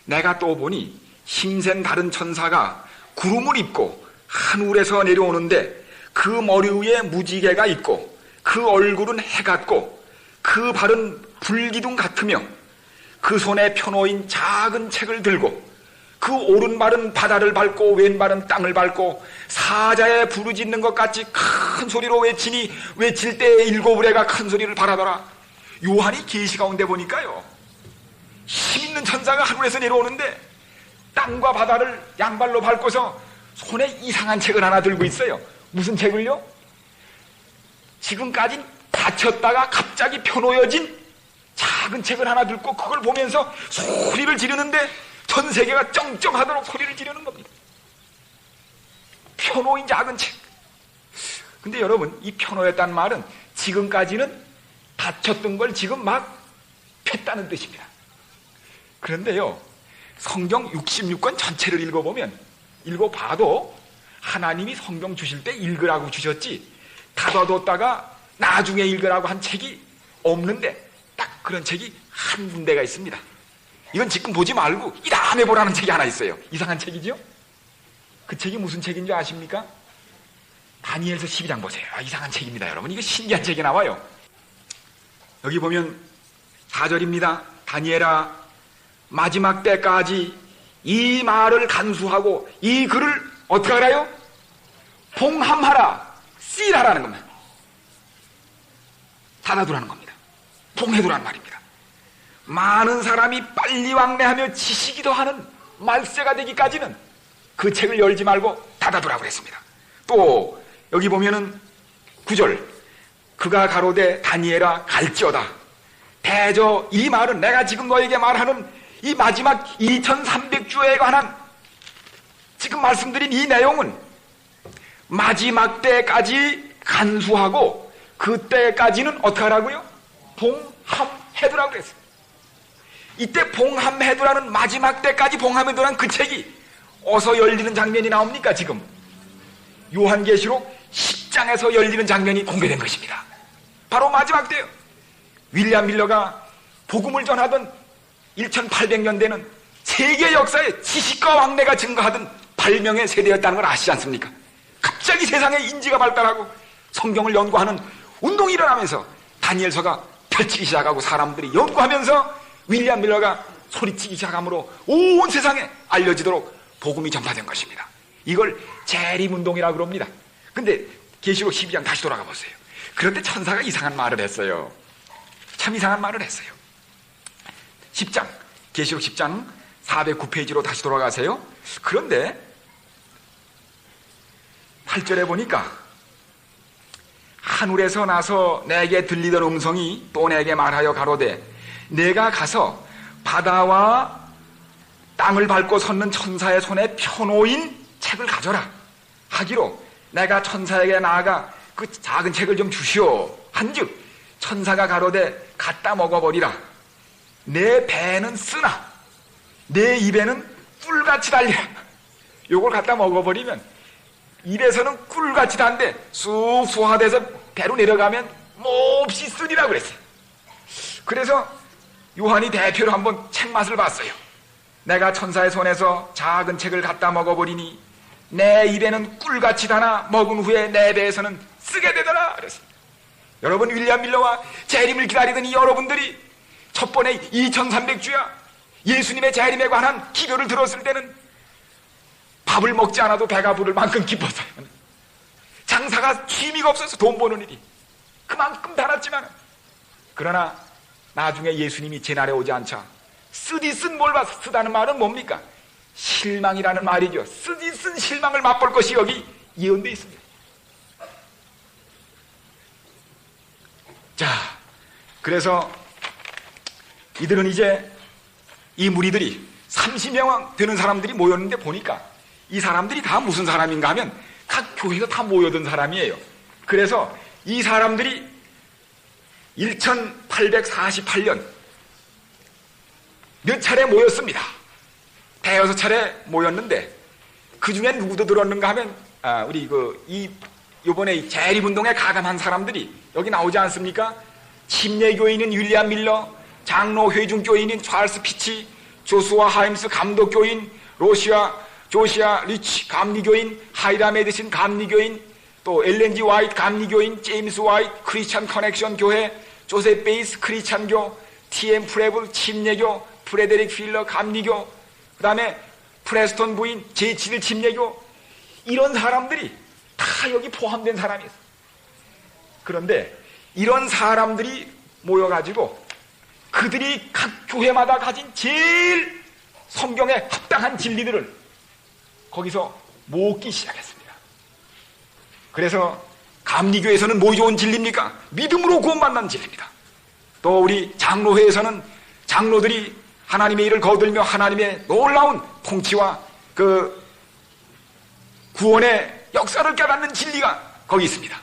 내가 또 보니 힘센 다른 천사가 구름을 입고 하늘에서 내려오는데 그 머리 위에 무지개가 있고 그 얼굴은 해 같고 그 발은 불기둥 같으며 그 손에 펴놓인 작은 책을 들고 그 오른발은 바다를 밟고 왼발은 땅을 밟고 사자에 부르짖는 것 같이 큰 소리로 외치니 외칠 때에 일곱 의뢰가 큰 소리를 발하더라. 요한이 계시 가운데 보니까요, 힘있는 천사가 하늘에서 내려오는데 땅과 바다를 양발로 밟고서 손에 이상한 책을 하나 들고 있어요. 무슨 책을요? 지금까지 닫혔다가 갑자기 펴놓여진 작은 책을 하나 들고 그걸 보면서 소리를 지르는데 전 세계가 쩡쩡하도록 소리를 지르는 겁니다. 펴놓인 작은 책. 근데 여러분, 이 펴놓였다는 말은 지금까지는 닫혔던 걸 지금 막 폈다는 뜻입니다. 그런데요, 성경 66권 전체를 읽어봐도 하나님이 성경 주실 때 읽으라고 주셨지 닫아뒀다가 나중에 읽으라고 한 책이 없는데 딱 그런 책이 한 군데가 있습니다. 이건 지금 보지 말고 이 다음에 보라는 책이 하나 있어요. 이상한 책이죠? 그 책이 무슨 책인 줄 아십니까? 다니엘서 12장 보세요. 이상한 책입니다, 여러분. 이거 신기한 책이 나와요. 여기 보면 4절입니다. 다니엘아, 마지막 때까지 이 말을 간수하고 이 글을 어떻게 알아요? 봉함하라, 씨라라는 겁니다. 닫아두라는 겁니다. 봉해두라는 말입니다. 많은 사람이 빨리 왕래하며 지식이 더하는 말세가 되기까지는 그 책을 열지 말고 닫아두라고 했습니다. 또 여기 보면은 9절, 그가 가로되 다니엘아 갈지어다. 대저 이 말은 내가 지금 너에게 말하는 이 마지막 2300주에 관한 지금 말씀드린 이 내용은 마지막 때까지 간수하고 그때까지는 어떻게 하라고요? 봉함해두라고 그랬어요. 이때 봉함해두라는 마지막 때까지 봉함해두라는 그 책이 어서 열리는 장면이 나옵니까? 지금 요한계시록 10장에서 열리는 장면이 공개된 것입니다. 바로 마지막 때요. 윌리엄 밀러가 복음을 전하던 1800년대는 세계 역사에 지식과 왕래가 증가하던 발명의 세대였다는 걸 아시지 않습니까? 갑자기 세상에 인지가 발달하고 성경을 연구하는 운동이 일어나면서 다니엘서가 펼치기 시작하고 사람들이 연구하면서 윌리엄 밀러가 소리치기 시작함으로 온 세상에 알려지도록 복음이 전파된 것입니다. 이걸 재림운동이라고 그럽니다. 근데 계시록 12장 다시 돌아가 보세요. 그런데 천사가 이상한 말을 했어요. 참 이상한 말을 했어요. 10장, 계시록 10장 409페이지로 다시 돌아가세요. 그런데 8절에 보니까 하늘에서 나서 내게 들리던 음성이 또 내게 말하여 가로되 내가 가서 바다와 땅을 밟고 섰는 천사의 손에 펴놓인 책을 가져라 하기로 내가 천사에게 나아가 그 작은 책을 좀 주시오 한즉 천사가 가로되 갖다 먹어버리라. 내 배는 쓰나 내 입에는 꿀같이 달리라. 요걸 갖다 먹어버리면 입에서는 꿀같이 단데 쑥 소화돼서 배로 내려가면 몹시 쓰리라고 그랬어요. 그래서 요한이 대표로 한번 책 맛을 봤어요. 내가 천사의 손에서 작은 책을 갖다 먹어버리니 내 입에는 꿀같이 달아 먹은 후에 내 배에서는 쓰게 되더라 그랬습니다. 여러분, 윌리엄 밀러와 재림을 기다리던 이 여러분들이 첫 번에 2300주야 예수님의 재림에 관한 기도를 들었을 때는 밥을 먹지 않아도 배가 부를 만큼 기뻤어요. 장사가 취미가 없어서 돈 버는 일이 그만큼 달았지만, 그러나 나중에 예수님이 제 날에 오지 않자 쓰디쓴 뭘 봐서, 쓰다는 말은 뭡니까? 실망이라는 말이죠. 쓰디쓴 실망을 맛볼 것이 여기 예언되어 있습니다. 자, 그래서 이들은 이제 이 무리들이 30명 되는 사람들이 모였는데 보니까 이 사람들이 다 무슨 사람인가 하면 각 교회에서 다 모여든 사람이에요. 그래서 이 사람들이 1848년 몇 차례 모였습니다. 대여섯 차례 모였는데 그 중에 누구도 들었는가 하면 우리 요번에 재림운동에 가담한 사람들이 여기 나오지 않습니까? 침례교인인 윌리엄 밀러, 장로 회중교인인 찰스 피치, 조수아 하임스 감독교인, 조시아 리치 감리교인, 하이라 메디슨 감리교인, 또 엘렌지 와이트 감리교인, 제임스 와이트 크리스찬 커넥션 교회, 조셉 베이스 크리스찬교, TM 프레블 침례교, 프레데릭 필러 감리교, 그 다음에 프레스톤 부인 제7일 침례교, 이런 사람들이 다 여기 포함된 사람이었어요. 그런데 이런 사람들이 모여가지고 그들이 각 교회마다 가진 제일 성경에 합당한 진리들을 거기서 모으기 시작했습니다. 그래서 감리교에서는 뭐 좋은 진리입니까? 믿음으로 구원받는 진리입니다. 또 우리 장로회에서는 장로들이 하나님의 일을 거들며 하나님의 놀라운 통치와 그 구원의 역사를 깨닫는 진리가 거기 있습니다.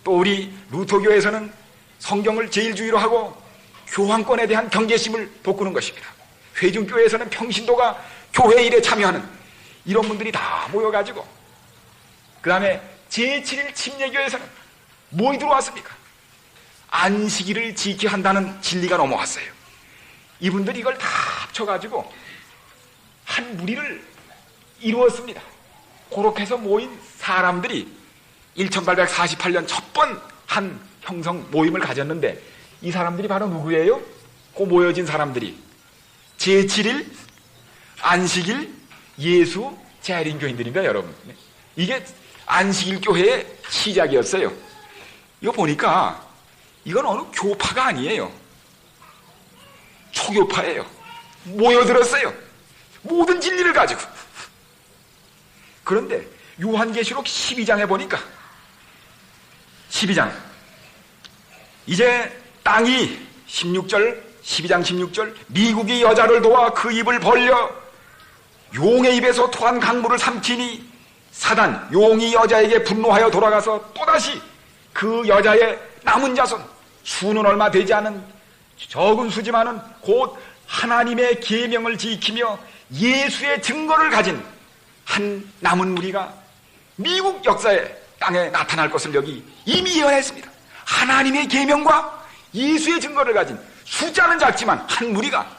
또 우리 루터교에서는 성경을 제일 주의로 하고 교황권에 대한 경계심을 돋구는 것입니다. 회중교회에서는 평신도가 교회 일에 참여하는 이런 분들이 다 모여가지고, 그 다음에 제7일 침례교에서는 뭐이 들어왔습니까? 안식일을 지켜야 한다는 진리가 넘어왔어요. 이분들이 이걸 다 합쳐가지고 한 무리를 이루었습니다. 그렇게 해서 모인 사람들이 1848년 첫 번 한 형성 모임을 가졌는데, 이 사람들이 바로 누구예요? 그 모여진 사람들이 제7일, 안식일, 예수, 재림 교인들입니다, 여러분. 이게 안식일 교회의 시작이었어요. 이거 보니까 이건 어느 교파가 아니에요. 초교파예요. 모여들었어요. 모든 진리를 가지고. 그런데 요한계시록 12장에 보니까 12장 이제 땅이 16절 12장 16절 미국이 여자를 도와 그 입을 벌려 용의 입에서 토한 강물을 삼키니 사단 용이 여자에게 분노하여 돌아가서 또다시 그 여자의 남은 자손 수는 얼마 되지 않은 적은 수지만은 곧 하나님의 계명을 지키며 예수의 증거를 가진 한 남은 무리가 미국 역사의 땅에 나타날 것을 여기 이미 예언했습니다. 하나님의 계명과 예수의 증거를 가진 숫자는 작지만 한 무리가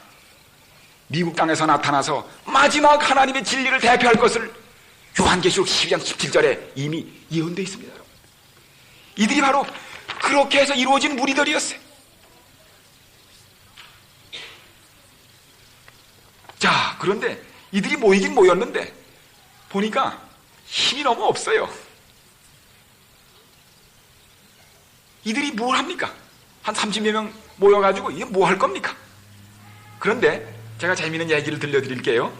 미국 땅에서 나타나서 마지막 하나님의 진리를 대표할 것을 요한계시록 12장 17절에 이미 예언되어 있습니다. 여러분. 이들이 바로 그렇게 해서 이루어진 무리들이었어요. 자, 그런데 이들이 모이긴 모였는데 보니까 힘이 너무 없어요. 이들이 뭘 합니까? 한 30여 명 모여가지고 이게 뭐 할 겁니까? 그런데 제가 재미있는 얘기를 들려드릴게요.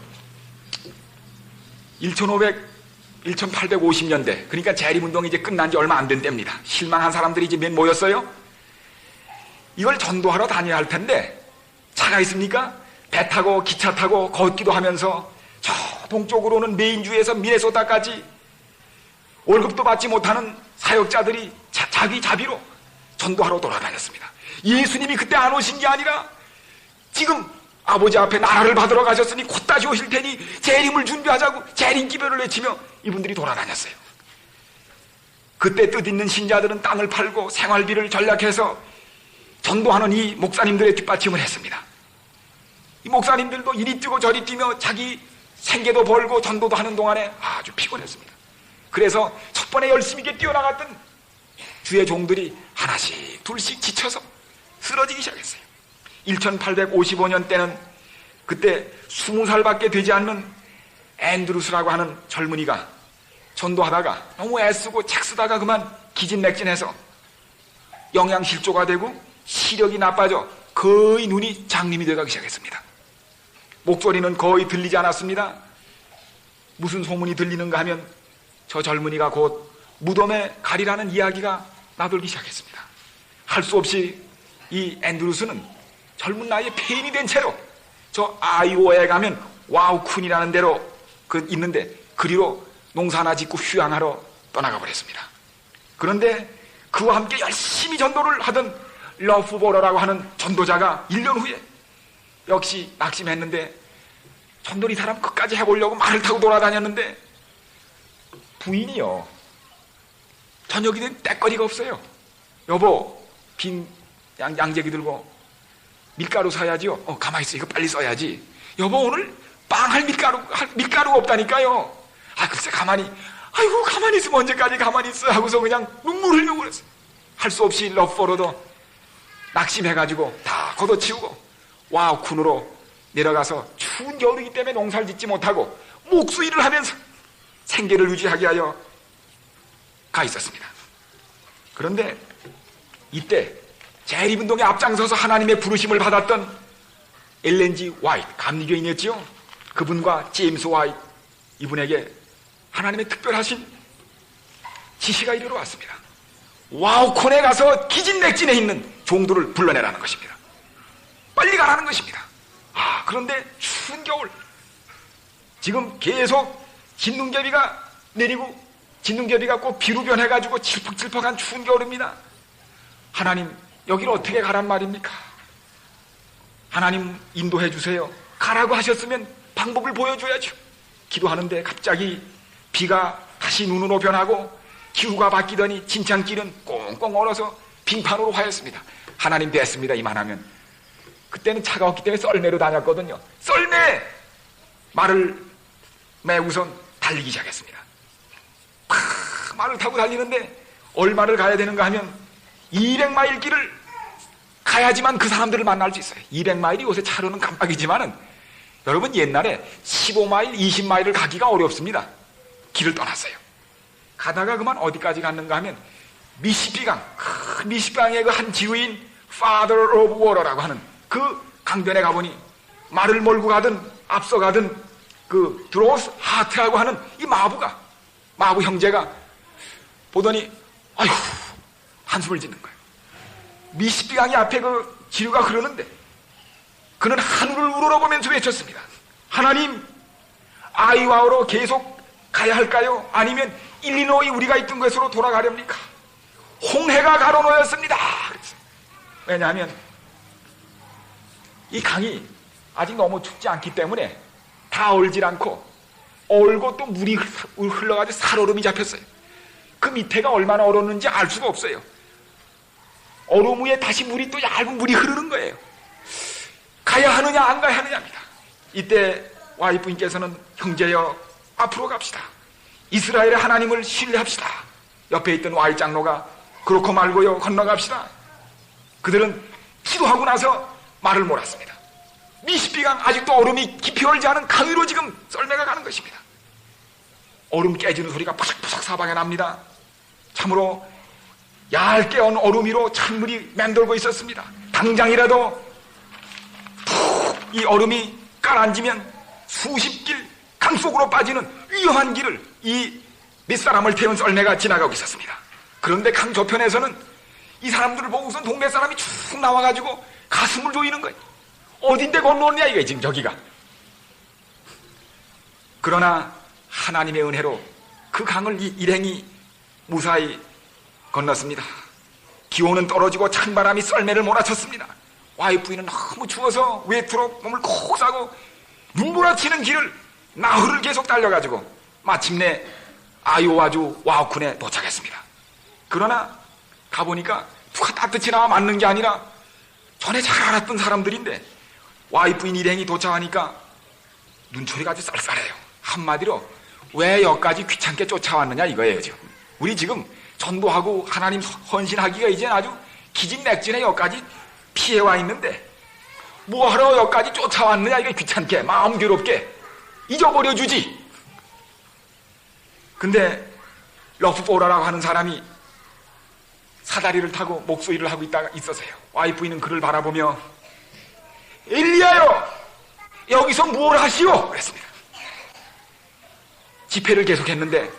1850년대, 그러니까 재림운동이 이제 끝난 지 얼마 안 된 때입니다. 실망한 사람들이 이제 몇 모였어요? 이걸 전도하러 다녀야 할 텐데 차가 있습니까? 배 타고 기차 타고 걷기도 하면서 저 동쪽으로는 메인주에서 미네소타까지 월급도 받지 못하는 사역자들이 자기 자비로 전도하러 돌아다녔습니다. 예수님이 그때 안 오신 게 아니라 지금 아버지 앞에 나라를 받으러 가셨으니 곧 다시 오실 테니 재림을 준비하자고 재림 기별을 외치며 이분들이 돌아다녔어요. 그때 뜻있는 신자들은 땅을 팔고 생활비를 전략해서 전도하는 이 목사님들의 뒷받침을 했습니다. 이 목사님들도 이리 뛰고 저리 뛰며 자기 생계도 벌고 전도도 하는 동안에 아주 피곤했습니다. 그래서 첫 번에 열심히 뛰어나갔던 주의 종들이 하나씩 둘씩 지쳐서 쓰러지기 시작했어요. 1855년 때는 그때 20살밖에 되지 않는 앤드루스라고 하는 젊은이가 전도하다가 너무 애쓰고 책 쓰다가 그만 기진맥진해서 영양실조가 되고 시력이 나빠져 거의 눈이 장님이 되어가기 시작했습니다. 목소리는 거의 들리지 않았습니다. 무슨 소문이 들리는가 하면 저 젊은이가 곧 무덤에 가리라는 이야기가 나돌기 시작했습니다. 할 수 없이 이 앤드루스는 젊은 나이에 폐인이 된 채로 저 아이오에 가면 와우쿤이라는 데로 있는데 그리로 농사나 짓고 휴양하러 떠나가 버렸습니다. 그런데 그와 함께 열심히 전도를 하던 러프보러라고 하는 전도자가 1년 후에 역시 낙심했는데 전도를 이 사람 끝까지 해보려고 말을 타고 돌아다녔는데 부인이요, 저녁이 된 때거리가 없어요. 여보, 빈 양재기 들고 밀가루 사야지요. 가만히 있어, 이거 빨리 써야지. 여보, 오늘 빵 할 밀가루가 없다니까요. 글쎄 가만히 있으면 언제까지 가만히 있어 하고서 그냥 눈물 흘리고 그랬어요. 할 수 없이 러프보러도 낙심해가지고 다 걷어치우고 와우쿤으로 내려가서 추운 겨울이기 때문에 농사를 짓지 못하고 목수일을 하면서 생계를 유지하기 위하여 가 있었습니다. 그런데 이때 재립운동에 앞장서서 하나님의 부르심을 받았던 엘렌지 화이트, 감리교인이었지요. 그분과 제임스 화이트, 이분에게 하나님의 특별하신 지시가 이르러 왔습니다. 와우콘에 가서 기진맥진해 있는 종들을 불러내라는 것입니다. 빨리 가라는 것입니다. 그런데 추운 겨울, 지금 계속 진눈개비가 내리고 진눈개비가 꼭 비로 변해가지고 칠퍽칠퍽한 추운 겨울입니다. 하나님, 여기를 어떻게 가란 말입니까? 하나님 인도해 주세요. 가라고 하셨으면 방법을 보여줘야죠. 기도하는데 갑자기 비가 다시 눈으로 변하고 기후가 바뀌더니 진창길은 꽁꽁 얼어서 빙판으로 하였습니다. 하나님 됐습니다. 이만하면. 그때는 차가웠기 때문에 썰매로 다녔거든요. 썰매! 말을 우선 달리기 시작했습니다. 말을 타고 달리는데 얼마를 가야 되는가 하면 200마일 길을 가야지만 그 사람들을 만날 수 있어요. 200마일이 요새 차로는 깜빡이지만은 여러분 옛날에 15마일, 20마일을 가기가 어렵습니다. 길을 떠났어요. 가다가 그만 어디까지 갔는가 하면 미시피강, 미시피강의 그 한 지구인 Father of Water라고 하는 그 강변에 가보니 말을 몰고 가든 앞서 가든 그 드로스 하트라고 하는 이 마부 형제가 보더니 아휴 한숨을 짓는 거예요. 미시피강이 앞에 그 지류가 흐르는데 그는 하늘을 우러러보면서 외쳤습니다. 하나님, 아이와우로 계속 가야 할까요? 아니면 일리노이 우리가 있던 곳으로 돌아가렵니까? 홍해가 가로놓였습니다. 왜냐하면 이 강이 아직 너무 춥지 않기 때문에 다 얼질 않고 얼고 또 물이 흘러가지고 살얼음이 잡혔어요. 그 밑에가 얼마나 얼었는지 알 수가 없어요. 얼음 위에 다시 물이 또 얇은 물이 흐르는 거예요. 가야 하느냐 안 가야 하느냐입니다. 이때 와이프님께서는 형제여 앞으로 갑시다. 이스라엘의 하나님을 신뢰합시다. 옆에 있던 와이 장로가 그렇고 말고요 건너갑시다. 그들은 기도하고 나서 말을 몰았습니다. 미시피강 아직도 얼음이 깊이 얼지 않은 강 위로 지금 썰매가 가는 것입니다. 얼음 깨지는 소리가 푸석푸석 사방에 납니다. 참으로 얇게 언 얼음 위로 찬물이 맴돌고 있었습니다. 당장이라도 푹 이 얼음이 가라앉으면 수십 길 강 속으로 빠지는 위험한 길을 이 밑사람을 태운 썰매가 지나가고 있었습니다. 그런데 강 저편에서는 이 사람들을 보고선 동네 사람이 쭉 나와가지고 가슴을 조이는 거예요. 어딘데 건너오느냐 이거예요 지금 저기가. 그러나 하나님의 은혜로 그 강을 일행이 무사히 건넜습니다. 기온은 떨어지고 찬바람이 썰매를 몰아쳤습니다. 와이프는 너무 추워서 외투로 몸을 콕 싸고 눈부라치는 길을 나흘을 계속 달려가지고 마침내 아이오와주 와우쿤에 도착했습니다. 그러나 가보니까 누가 따뜻히 나와 맞는 게 아니라 전에 잘 알았던 사람들인데 와이프인 일행이 도착하니까 눈초리가 아주 쌀쌀해요. 한마디로 왜 여기까지 귀찮게 쫓아왔느냐 이거예요. 지금 우리 지금 전도하고 하나님 헌신하기가 이제 아주 기진맥진에 여기까지 피해와 있는데 뭐하러 여기까지 쫓아왔느냐, 이게 귀찮게, 마음 괴롭게, 잊어버려주지. 근데 러프보라라고 하는 사람이 사다리를 타고 목소리를 하고 있었어요. 와이프인은 그를 바라보며 엘리야요, 여기서 뭘 하시오? 그랬습니다. 집회를 계속했는데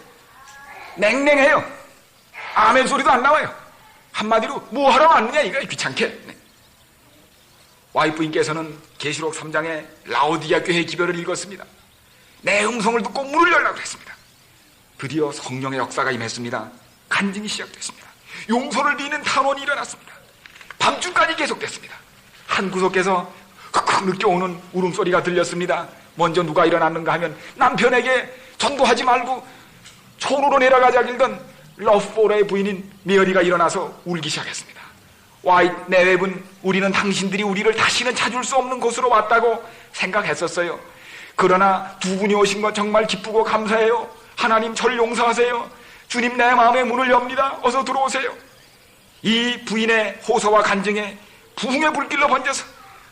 냉랭해요. 아멘 소리도 안 나와요. 한마디로 뭐하러 왔느냐, 이거 귀찮게. 네. 와이프인께서는 계시록 3장에 라오디아 교회 기별을 읽었습니다. 내 음성을 듣고 문을 열라고 했습니다. 드디어 성령의 역사가 임했습니다. 간증이 시작됐습니다. 용서를 비는 탄원이 일어났습니다. 밤중까지 계속됐습니다. 한 구석에서 흑흑 느껴오는 울음소리가 들렸습니다. 먼저 누가 일어났는가 하면 남편에게 전도하지 말고 초로로 내려가자 길던 러프보라의 부인인 메어리가 일어나서 울기 시작했습니다. 와이트 네웹은 우리는 당신들이 우리를 다시는 찾을 수 없는 곳으로 왔다고 생각했었어요. 그러나 두 분이 오신 건 정말 기쁘고 감사해요. 하나님 저를 용서하세요. 주님 내 마음의 문을 엽니다. 어서 들어오세요. 이 부인의 호소와 간증에 부흥의 불길로 번져서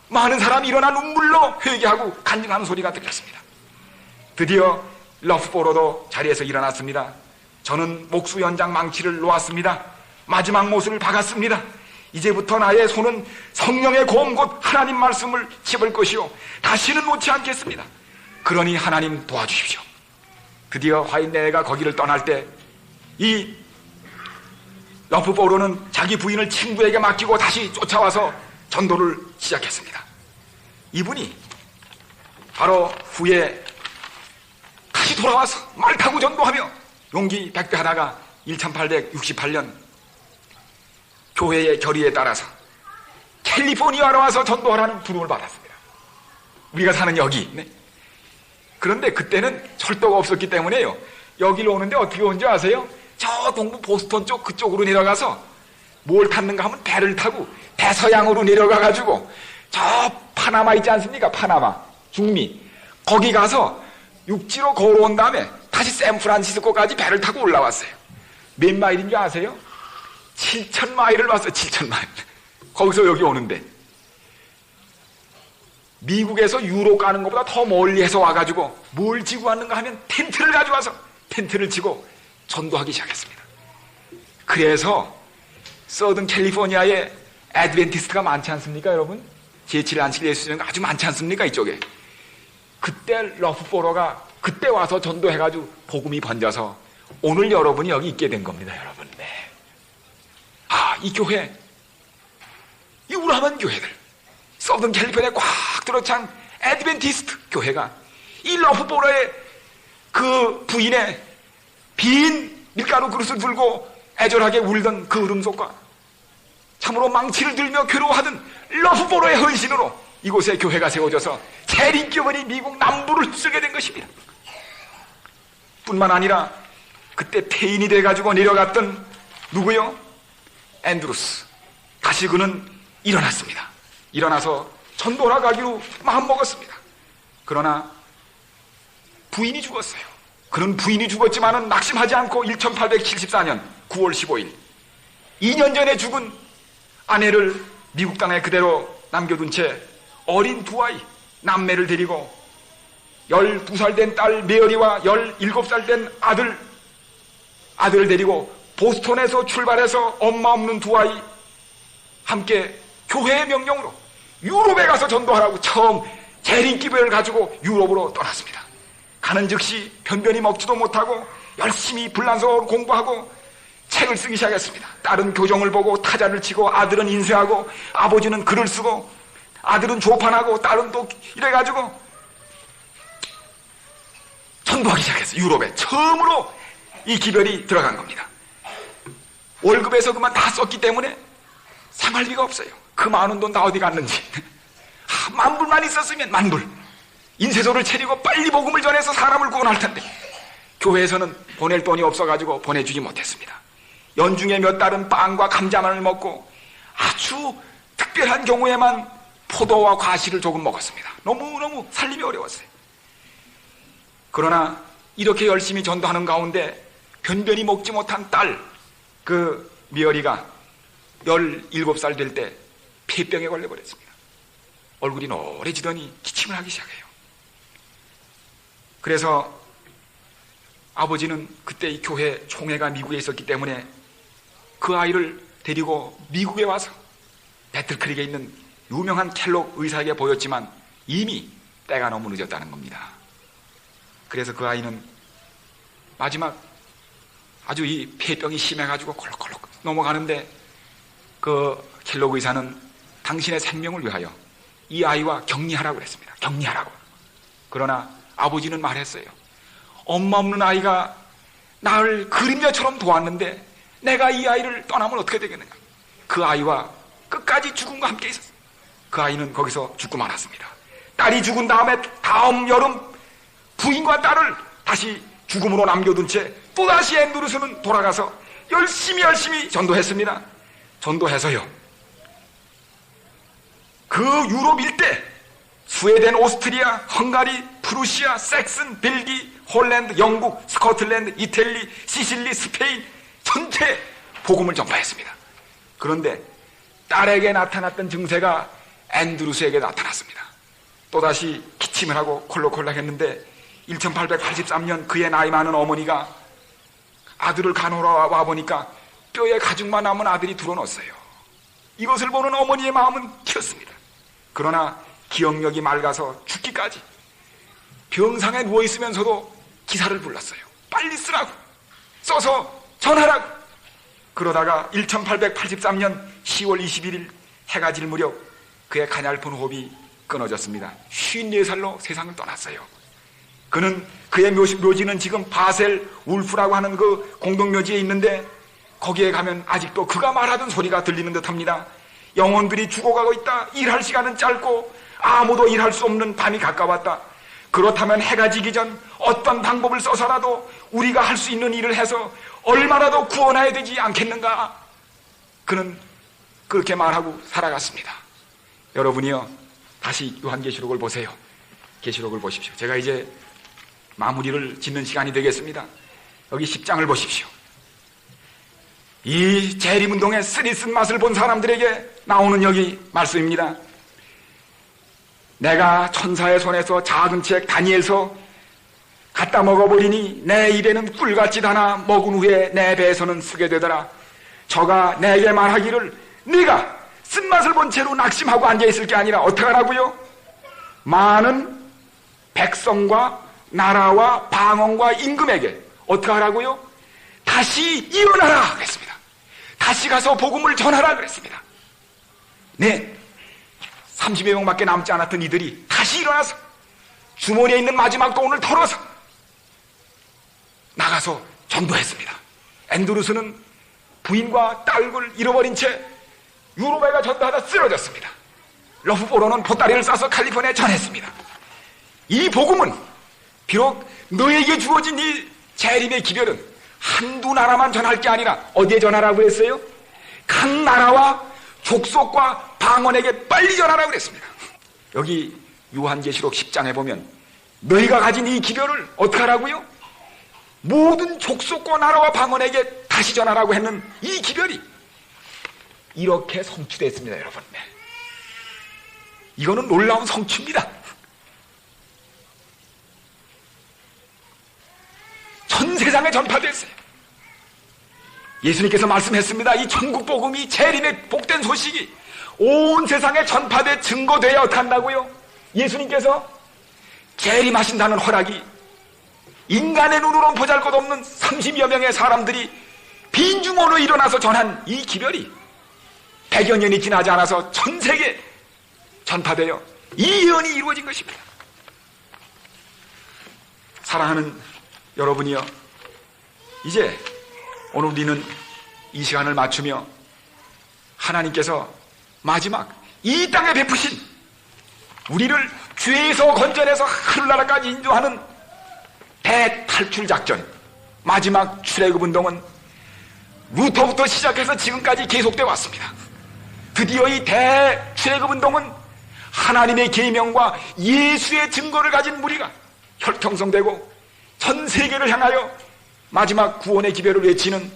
많은 사람이 일어나 눈물로 회개하고 간증하는 소리가 들렸습니다. 드디어 러프보로도 자리에서 일어났습니다. 저는 목수 연장 망치를 놓았습니다. 마지막 못을 박았습니다. 이제부터 나의 손은 성령의 고음 곧 하나님 말씀을 짚을 것이요 다시는 놓지 않겠습니다. 그러니 하나님 도와주십시오. 드디어 화인네가 거기를 떠날 때 이 러프보로는 자기 부인을 친구에게 맡기고 다시 쫓아와서 전도를 시작했습니다. 이분이 바로 후에 다시 돌아와서 말 타고 전도하며 용기 백배하다가 1868년 교회의 결의에 따라서 캘리포니아로 와서 전도하라는 부름을 받았습니다. 우리가 사는 여기. 네. 그런데 그때는 철도가 없었기 때문에요. 여기로 오는데 어떻게 오는지 아세요? 저 동부 보스턴 쪽 그쪽으로 내려가서 뭘 탔는가 하면 배를 타고 대서양으로 내려가가지고 저 파나마 있지 않습니까? 파나마, 중미. 거기 가서 육지로 걸어온 다음에 다시 샌프란시스코까지 배를 타고 올라왔어요. 몇 마일인지 아세요? 7,000마일을 왔어요. 7,000마일. 거기서 여기 오는데 미국에서 유럽 가는 것보다 더 멀리 해서 와가지고 뭘 지고 왔는가 하면 텐트를 가져와서 텐트를 치고 전도하기 시작했습니다. 그래서 서든 캘리포니아에 애드벤티스트가 많지 않습니까, 여러분? 제7일 안식 예수님가 아주 많지 않습니까, 이쪽에? 그때 러프보로가 그때 와서 전도해가지고 복음이 번져서 오늘 여러분이 여기 있게 된 겁니다, 여러분. 네. 아, 이 교회, 이 우람한 교회들, 서든 캘리포니아에 꽉 들어찬 애드벤티스트 교회가 이 러프보로의 그 부인의 빈 밀가루 그릇을 들고 애절하게 울던 그 울음소리가 참으로 망치를 들며 괴로워하던 러프보로의 헌신으로 이곳에 교회가 세워져서 재림교원이 미국 남부를 휩쓸게 된 것입니다. 뿐만 아니라 그때 폐인이 돼가지고 내려갔던 누구요? 앤드루스. 다시 그는 일어났습니다. 일어나서 전도하러 가기로 마음먹었습니다. 그러나 부인이 죽었어요. 그는 부인이 죽었지만은 낙심하지 않고 1874년 9월 15일 2년 전에 죽은 아내를 미국 땅에 그대로 남겨둔 채 어린 두 아이 남매를 데리고 12살 된 딸 메어리와 17살 된 아들을 데리고 보스턴에서 출발해서 엄마 없는 두 아이 함께 교회의 명령으로 유럽에 가서 전도하라고 처음 재림기별을 가지고 유럽으로 떠났습니다. 가는 즉시 변변히 먹지도 못하고 열심히 불란서어를 공부하고 책을 쓰기 시작했습니다. 딸은 교정을 보고 타자를 치고 아들은 인쇄하고 아버지는 글을 쓰고 아들은 조판하고 딸은 또 이래가지고 전도하기 시작했어요. 유럽에 처음으로 이 기별이 들어간 겁니다. 월급에서 그만 다 썼기 때문에 생활비가 없어요. 그 많은 돈 다 어디 갔는지. 만불만 있었으면 만불. 인쇄소를 차리고 빨리 복음을 전해서 사람을 구원할 텐데 교회에서는 보낼 돈이 없어가지고 보내주지 못했습니다. 연중에 몇 달은 빵과 감자만을 먹고 아주 특별한 경우에만 포도와 과실을 조금 먹었습니다. 너무너무 살림이 어려웠어요. 그러나 이렇게 열심히 전도하는 가운데 변변히 먹지 못한 딸, 그 미어리가 17살 될 때 폐병에 걸려버렸습니다. 얼굴이 노래지더니 기침을 하기 시작해요. 그래서 아버지는 그때 이 교회 총회가 미국에 있었기 때문에 그 아이를 데리고 미국에 와서 배틀크릭에 있는 유명한 켈록 의사에게 보였지만 이미 때가 너무 늦었다는 겁니다. 그래서 그 아이는 마지막 아주 이 폐병이 심해가지고 콜록콜록 넘어가는데 그 켈록 의사는 당신의 생명을 위하여 이 아이와 격리하라고 그랬습니다. 격리하라고. 그러나 아버지는 말했어요. 엄마 없는 아이가 나를 그림자처럼 도왔는데 내가 이 아이를 떠나면 어떻게 되겠느냐. 그 아이와 끝까지 죽음과 함께 있었어요. 그 아이는 거기서 죽고 말았습니다. 딸이 죽은 다음에 다음 여름 부인과 딸을 다시 죽음으로 남겨둔 채 또다시 앤드루스는 돌아가서 열심히 전도했습니다. 전도해서요, 그 유럽 일대 스웨덴, 오스트리아, 헝가리, 프루시아, 섹슨, 벨기, 홀랜드, 영국, 스코틀랜드, 이탈리, 시실리, 스페인 전체 복음을 전파했습니다. 그런데 딸에게 나타났던 증세가 앤드루스에게 나타났습니다. 또다시 기침을 하고 콜록콜록 했는데 1883년 그의 나이 많은 어머니가 아들을 간호하러 와보니까 뼈에 가죽만 남은 아들이 들어넣었어요. 이것을 보는 어머니의 마음은 튀었습니다. 그러나 기억력이 맑아서 죽기까지 병상에 누워있으면서도 기사를 불렀어요. 빨리 쓰라고, 써서 전하라고. 그러다가 1883년 10월 21일 해가 질 무렵 그의 가냘픈 호흡이 끊어졌습니다. 54살로 세상을 떠났어요. 그는 그의 묘지는 지금 바셀 울프라고 하는 그 공동묘지에 있는데 거기에 가면 아직도 그가 말하던 소리가 들리는 듯합니다. 영혼들이 죽어가고 있다. 일할 시간은 짧고 아무도 일할 수 없는 밤이 가까웠다. 그렇다면 해가 지기 전 어떤 방법을 써서라도 우리가 할 수 있는 일을 해서 얼마나 더 구원해야 되지 않겠는가. 그는 그렇게 말하고 살아갔습니다. 여러분이요, 다시 요한계시록을 보세요. 계시록을 보십시오. 제가 이제 마무리를 짓는 시간이 되겠습니다. 여기 10장을 보십시오. 이 재림운동의 쓰리쓴 맛을 본 사람들에게 나오는 여기 말씀입니다. 내가 천사의 손에서 작은 책 다니엘서 갖다 먹어버리니 내 입에는 꿀같이 다나 먹은 후에 내 배에서는 쓰게 되더라. 저가 내게 말하기를 네가 쓴맛을 본 채로 낙심하고 앉아있을 게 아니라 어떻게 하라고요? 많은 백성과 나라와 방언과 임금에게 어떻게 하라고요? 다시 일어나라 그랬습니다. 다시 가서 복음을 전하라 그랬습니다. 네, 30여 명밖에 남지 않았던 이들이 다시 일어나서 주머니에 있는 마지막 돈을 털어서 나가서 전도했습니다. 앤드루스는 부인과 딸을 잃어버린 채 유럽에 가 전도하다 쓰러졌습니다. 러프보로는 보따리를 싸서 칼리포니아에 전했습니다. 이 복음은 비록 너에게 주어진 이 재림의 기별은 한두 나라만 전할 게 아니라 어디에 전하라고 했어요? 각 나라와 족속과 방언에게 빨리 전하라고 그랬습니다. 여기 요한계시록 10장에 보면 너희가 가진 이 기별을 어떻게 하라고요? 모든 족속과 나라와 방언에게 다시 전하라고 했는 이 기별이 이렇게 성취됐습니다. 여러분, 네. 이거는 놀라운 성취입니다. 전 세상에 전파됐어요. 예수님께서 말씀했습니다. 이 천국 복음이 재림의 복된 소식이 온 세상에 전파돼 증거되어야 어떻게 한다고요? 예수님께서 재림하신다는 허락이 인간의 눈으로는 보잘것없는 30여 명의 사람들이 빈중으로 일어나서 전한 이 기별이 100여 년이 지나지 않아서 전 세계에 전파되어 이 예언이 이루어진 것입니다. 사랑하는 여러분이요, 이제 오늘 우리는 이 시간을 맞추며 하나님께서 마지막 이 땅에 베푸신 우리를 죄에서 건져내서 하늘나라까지 인도하는 대탈출 작전, 마지막 출애굽 운동은 루터부터 시작해서 지금까지 계속되어 왔습니다. 드디어 이 대출애굽 운동은 하나님의 계명과 예수의 증거를 가진 무리가 혈통성되고 전 세계를 향하여 마지막 구원의 기별을 외치는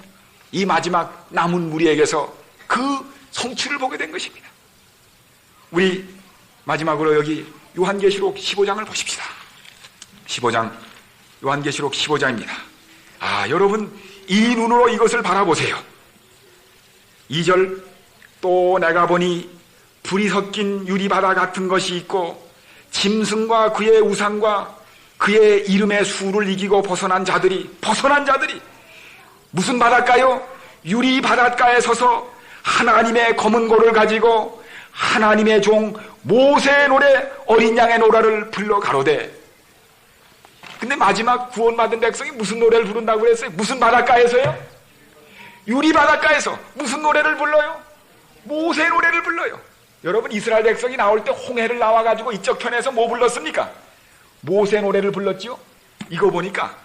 이 마지막 남은 무리에게서 그 성취를 보게 된 것입니다. 우리 마지막으로 여기 요한계시록 15장을 보십시다. 15장, 요한계시록 15장입니다. 여러분 이 눈으로 이것을 바라보세요. 2절, 또 내가 보니 불이 섞인 유리바다 같은 것이 있고 짐승과 그의 우상과 그의 이름의 수를 이기고 벗어난 자들이 무슨 바닷가요? 유리 바닷가에 서서 하나님의 검은 고를 가지고 하나님의 종 모세의 노래 어린 양의 노래를 불러 가로되. 근데 마지막 구원받은 백성이 무슨 노래를 부른다고 그랬어요? 무슨 바닷가에서요? 유리 바닷가에서 무슨 노래를 불러요? 모세의 노래를 불러요. 여러분 이스라엘 백성이 나올 때 홍해를 나와가지고 이쪽 편에서 뭐 불렀습니까? 모세 노래를 불렀지요. 이거 보니까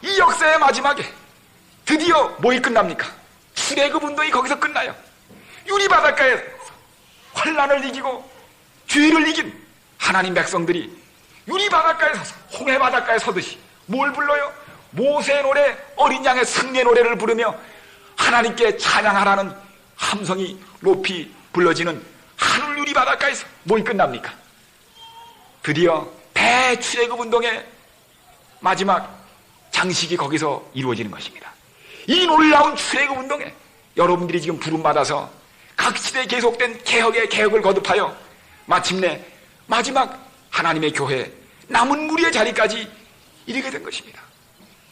이 역사의 마지막에 드디어 뭐이 끝납니까? 출애굽 운동이 거기서 끝나요. 유리 바닷가에서 환난을 이기고 죄를 이긴 하나님 백성들이 유리 바닷가에 서서 홍해 바닷가에 서듯이 뭘 불러요? 모세 노래 어린 양의 승리의 노래를 부르며 하나님께 찬양하라는 함성이 높이 불러지는 하늘 유리 바닷가에서 뭐이 끝납니까? 드디어 대출애굽 운동의 마지막 장식이 거기서 이루어지는 것입니다. 이 놀라운 출애굽 운동에 여러분들이 지금 부름받아서 각 시대에 계속된 개혁을 거듭하여 마침내 마지막 하나님의 교회 남은 무리의 자리까지 이르게 된 것입니다.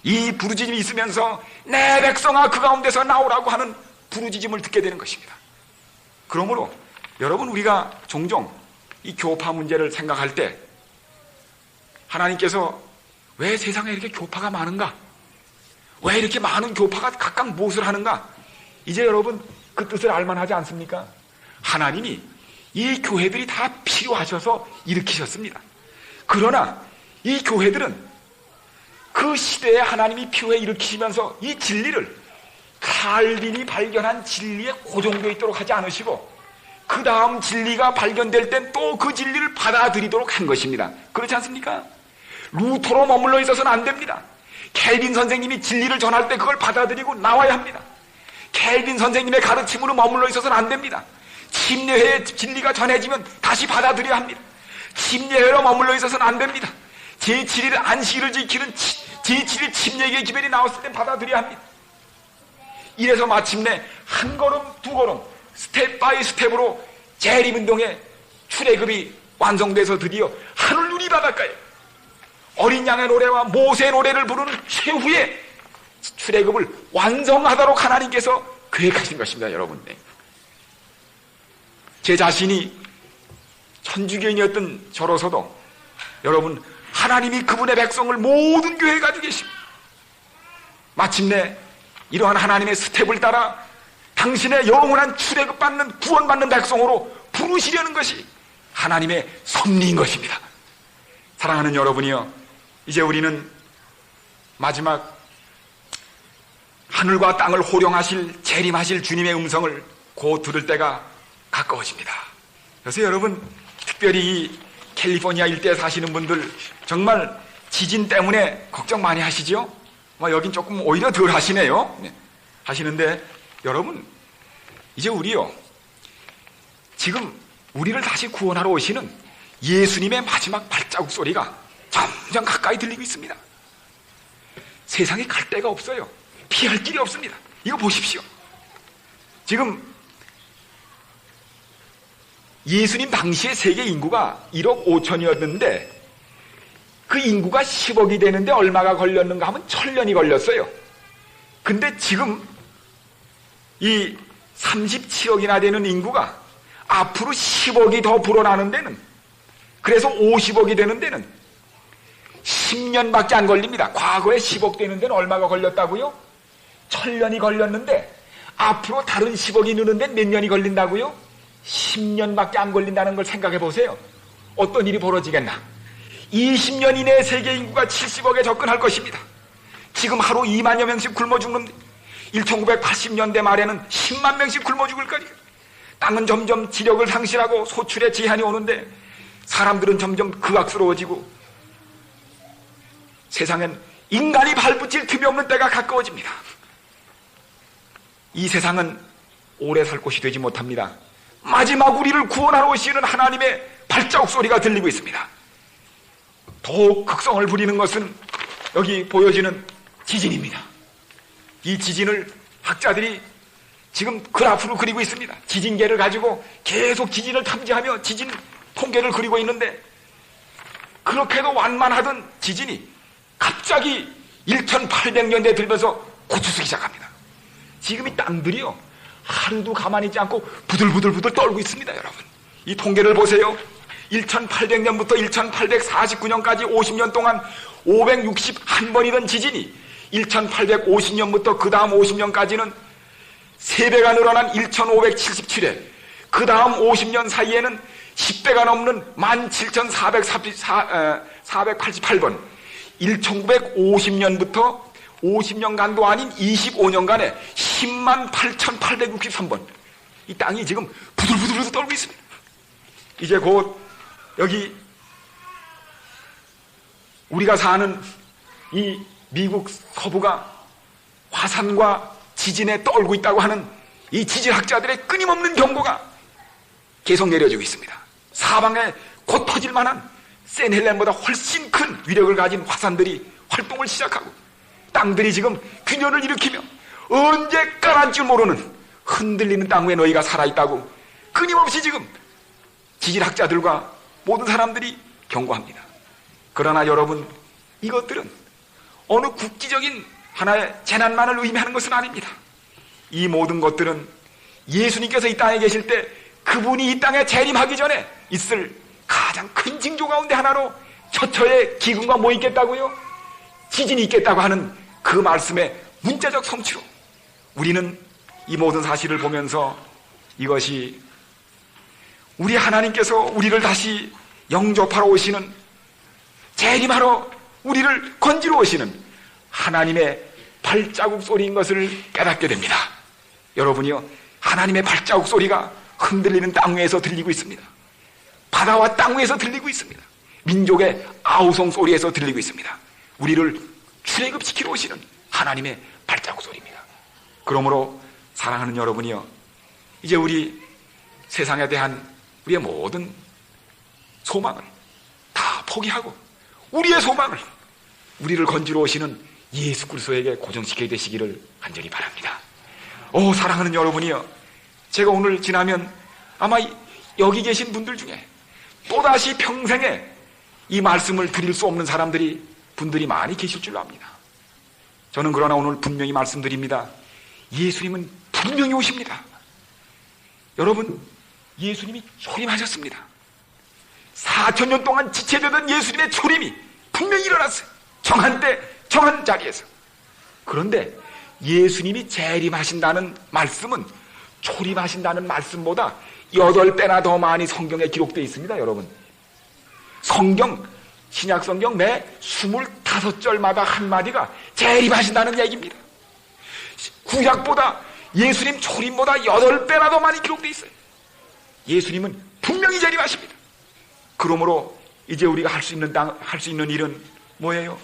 이 부르짖음이 있으면서 내 백성아 그 가운데서 나오라고 하는 부르짖음을 듣게 되는 것입니다. 그러므로 여러분 우리가 종종 이 교파 문제를 생각할 때 하나님께서 왜 세상에 이렇게 교파가 많은가? 왜 이렇게 많은 교파가 각각 무엇을 하는가? 이제 여러분 그 뜻을 알만하지 않습니까? 하나님이 이 교회들이 다 필요하셔서 일으키셨습니다. 그러나 이 교회들은 그 시대에 하나님이 필요해 일으키시면서 이 진리를 칼빈이 발견한 진리에 고정되어 있도록 하지 않으시고 그 다음 진리가 발견될 땐 또 그 진리를 받아들이도록 한 것입니다. 그렇지 않습니까? 루터로 머물러 있어서는 안 됩니다. 켈빈 선생님이 진리를 전할 때 그걸 받아들이고 나와야 합니다. 켈빈 선생님의 가르침으로 머물러 있어서는 안 됩니다. 침례회의 진리가 전해지면 다시 받아들여야 합니다. 침례회로 머물러 있어서는 안 됩니다. 제7일 안식일을 지키는 제7일 침례의 기별이 나왔을 때 받아들여야 합니다. 이래서 마침내 한 걸음 두 걸음 스텝 바이 스텝으로 재림운동의 출애굽이 완성돼서 드디어 하늘 유리 바닷가에 어린 양의 노래와 모세의 노래를 부르는 최후의 출애굽을 완성하도록 하나님께서 계획하신 것입니다. 여러분, 제 자신이 천주교인이었던 저로서도 여러분 하나님이 그분의 백성을 모든 교회에 가지고 계십니다. 마침내 이러한 하나님의 스텝을 따라 당신의 영원한 출애굽받는 구원받는 백성으로 부르시려는 것이 하나님의 섭리인 것입니다. 사랑하는 여러분이여, 이제 우리는 마지막 하늘과 땅을 호령하실 재림하실 주님의 음성을 곧 들을 때가 가까워집니다. 그래서 여러분 특별히 이 캘리포니아 일대에 사시는 분들 정말 지진 때문에 걱정 많이 하시죠? 여긴 조금 오히려 덜 하시네요. 하시는데 여러분 이제 우리요 지금 우리를 다시 구원하러 오시는 예수님의 마지막 발자국 소리가 점점 가까이 들리고 있습니다. 세상에 갈 데가 없어요. 피할 길이 없습니다. 이거 보십시오. 지금 예수님 당시에 세계 인구가 1억 5천이었는데 그 인구가 10억이 되는데 얼마가 걸렸는가 하면 1000년이 걸렸어요. 근데 지금 이 37억이나 되는 인구가 앞으로 10억이 더 불어나는 데는, 그래서 50억이 되는 데는 10년밖에 안 걸립니다. 과거에 10억 되는 데는 얼마가 걸렸다고요? 1000년이 걸렸는데 앞으로 다른 10억이 느는 데는 몇 년이 걸린다고요? 10년밖에 안 걸린다는 걸 생각해 보세요. 어떤 일이 벌어지겠나? 20년 이내에 세계 인구가 70억에 접근할 것입니다. 지금 하루 2만여 명씩 굶어 죽는데 1980년대 말에는 10만 명씩 굶어 죽을 거니까. 땅은 점점 지력을 상실하고 소출에 제한이 오는데 사람들은 점점 극악스러워지고 세상엔 인간이 발붙일 틈이 없는 때가 가까워집니다. 이 세상은 오래 살 곳이 되지 못합니다. 마지막 우리를 구원하러 오시는 하나님의 발자국 소리가 들리고 있습니다. 더욱 극성을 부리는 것은 여기 보여지는 지진입니다. 이 지진을 학자들이 지금 그래프로 그리고 있습니다. 지진계를 가지고 계속 지진을 탐지하며 지진 통계를 그리고 있는데, 그렇게도 완만하던 지진이 갑자기 1800년대에 들면서 고추쓰기 시작합니다. 지금 이 땅들이요, 하루도 가만히 있지 않고 부들부들 떨고 있습니다. 여러분, 이 통계를 보세요. 1800년부터 1849년까지 50년 동안 561번이던 지진이 1850년부터 그 다음 50년까지는 3배가 늘어난 1577회, 그 다음 50년 사이에는 10배가 넘는 17,488번, 1950년부터 50년간도 아닌 25년간에 108,863번, 이 땅이 지금 부들부들 떨고 있습니다. 이제 곧 여기 우리가 사는 이 미국 서부가 화산과 지진에 떨고 있다고 하는 이 지질학자들의 끊임없는 경고가 계속 내려지고 있습니다. 사방에 곧 터질 만한 샌헬렌보다 훨씬 큰 위력을 가진 화산들이 활동을 시작하고, 땅들이 지금 균열을 일으키며 언제 까란 줄 모르는 흔들리는 땅 위에 너희가 살아있다고 끊임없이 지금 지질학자들과 모든 사람들이 경고합니다. 그러나 여러분, 이것들은 어느 국지적인 하나의 재난만을 의미하는 것은 아닙니다. 이 모든 것들은 예수님께서 이 땅에 계실 때 그분이 이 땅에 재림하기 전에 있을 가장 큰 징조 가운데 하나로 처처에 기근과 뭐 있겠다고요? 지진이 있겠다고 하는 그 말씀의 문자적 성취로 우리는 이 모든 사실을 보면서 이것이 우리 하나님께서 우리를 다시 영접하러 오시는, 재림하러 우리를 건지러 오시는 하나님의 발자국 소리인 것을 깨닫게 됩니다. 여러분이요, 하나님의 발자국 소리가 흔들리는 땅 위에서 들리고 있습니다. 바다와 땅 위에서 들리고 있습니다. 민족의 아우성 소리에서 들리고 있습니다. 우리를 출애굽시키러 오시는 하나님의 발자국 소리입니다. 그러므로 사랑하는 여러분이요, 이제 우리 세상에 대한 우리의 모든 소망을 다 포기하고 우리의 소망을 우리를 건지러 오시는 예수 그리스도에게 고정시켜야 되시기를 간절히 바랍니다. 사랑하는 여러분이요, 제가 오늘 지나면 아마 여기 계신 분들 중에 또다시 평생에 이 말씀을 드릴 수 없는 분들이 많이 계실 줄로 압니다. 저는 그러나 오늘 분명히 말씀드립니다. 예수님은 분명히 오십니다. 여러분, 예수님이 초림하셨습니다. 4,000년 동안 지체되던 예수님의 초림이 분명히 일어났어요. 정한 때, 정한 자리에서. 그런데 예수님이 재림하신다는 말씀은 초림하신다는 말씀보다 8배나 더 많이 성경에 기록되어 있습니다. 여러분, 성경, 신약 성경 매 25절마다 한마디가 재림하신다는 얘기입니다. 구약보다 예수님 초림보다 8배나 더 많이 기록되어 있어요. 예수님은 분명히 재림하십니다. 그러므로 이제 우리가 할 수 있는 일은 뭐예요?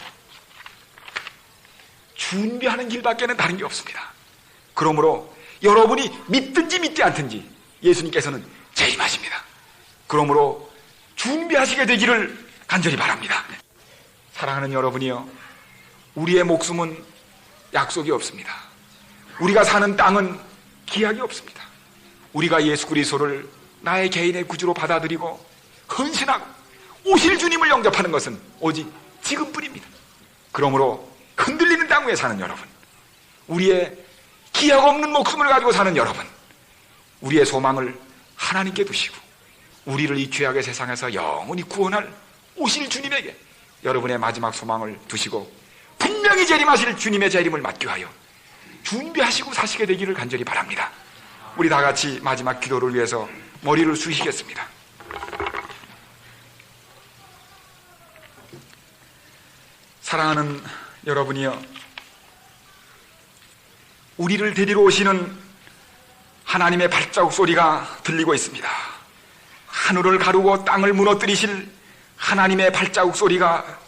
준비하는 길밖에는 다른 게 없습니다. 그러므로 여러분이 믿든지 믿지 않든지 예수님께서는 재림하십니다. 그러므로 준비하시게 되기를 간절히 바랍니다. 사랑하는 여러분이요, 우리의 목숨은 약속이 없습니다. 우리가 사는 땅은 기약이 없습니다. 우리가 예수 그리스도를 나의 개인의 구주로 받아들이고 헌신하고 오실 주님을 영접하는 것은 오직 지금뿐입니다. 그러므로 흔들리는 땅 위에 사는 여러분, 우리의 기약 없는 목숨을 가지고 사는 여러분, 우리의 소망을 하나님께 두시고 우리를 이 죄악의 세상에서 영원히 구원할 오실 주님에게 여러분의 마지막 소망을 두시고 분명히 재림하실 주님의 재림을 맞기하여 준비하시고 사시게 되기를 간절히 바랍니다. 우리 다 같이 마지막 기도를 위해서 머리를 숙이시겠습니다. 사랑하는 여러분이여, 우리를 데리러 오시는 하나님의 발자국 소리가 들리고 있습니다. 하늘을 가르고 땅을 무너뜨리실 하나님의 발자국 소리가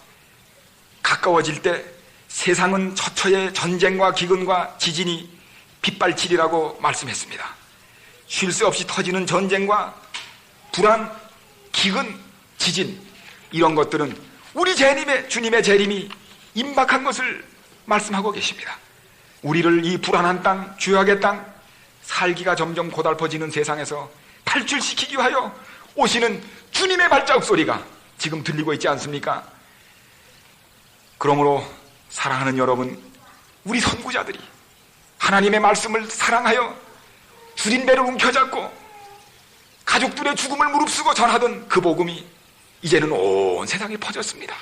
가까워질 때 세상은 처처의 전쟁과 기근과 지진이 빗발치리라고 말씀했습니다. 쉴 새 없이 터지는 전쟁과 불안, 기근, 지진 이런 것들은 우리 주님의 재림이 임박한 것을 말씀하고 계십니다. 우리를 이 불안한 땅, 죄악의 땅, 살기가 점점 고달퍼지는 세상에서 탈출시키기 위하여 오시는 주님의 발자국 소리가 지금 들리고 있지 않습니까? 그러므로 사랑하는 여러분, 우리 선구자들이 하나님의 말씀을 사랑하여 주님 배를 움켜잡고 가족들의 죽음을 무릅쓰고 전하던 그 복음이 이제는 온 세상에 퍼졌습니다.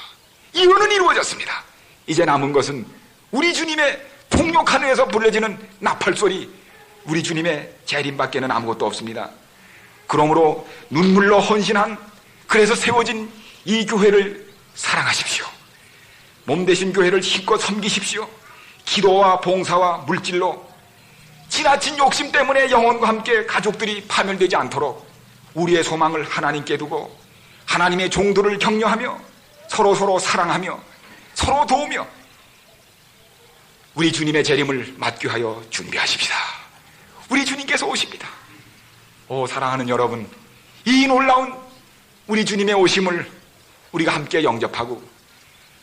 이유는 이루어졌습니다. 이제 남은 것은 우리 주님의 통역하늘에서 불려지는 나팔소리, 우리 주님의 재림밖에는 아무것도 없습니다. 그러므로 눈물로 헌신한, 그래서 세워진 이 교회를 사랑하십시오. 몸되신 교회를 힘껏 섬기십시오. 기도와 봉사와 물질로 지나친 욕심 때문에 영혼과 함께 가족들이 파멸되지 않도록 우리의 소망을 하나님께 두고 하나님의 종들을 격려하며 서로 사랑하며 서로 도우며 우리 주님의 재림을 맞기 위하여 준비하십시다. 우리 주님께서 오십니다. 오, 사랑하는 여러분, 이 놀라운 우리 주님의 오심을 우리가 함께 영접하고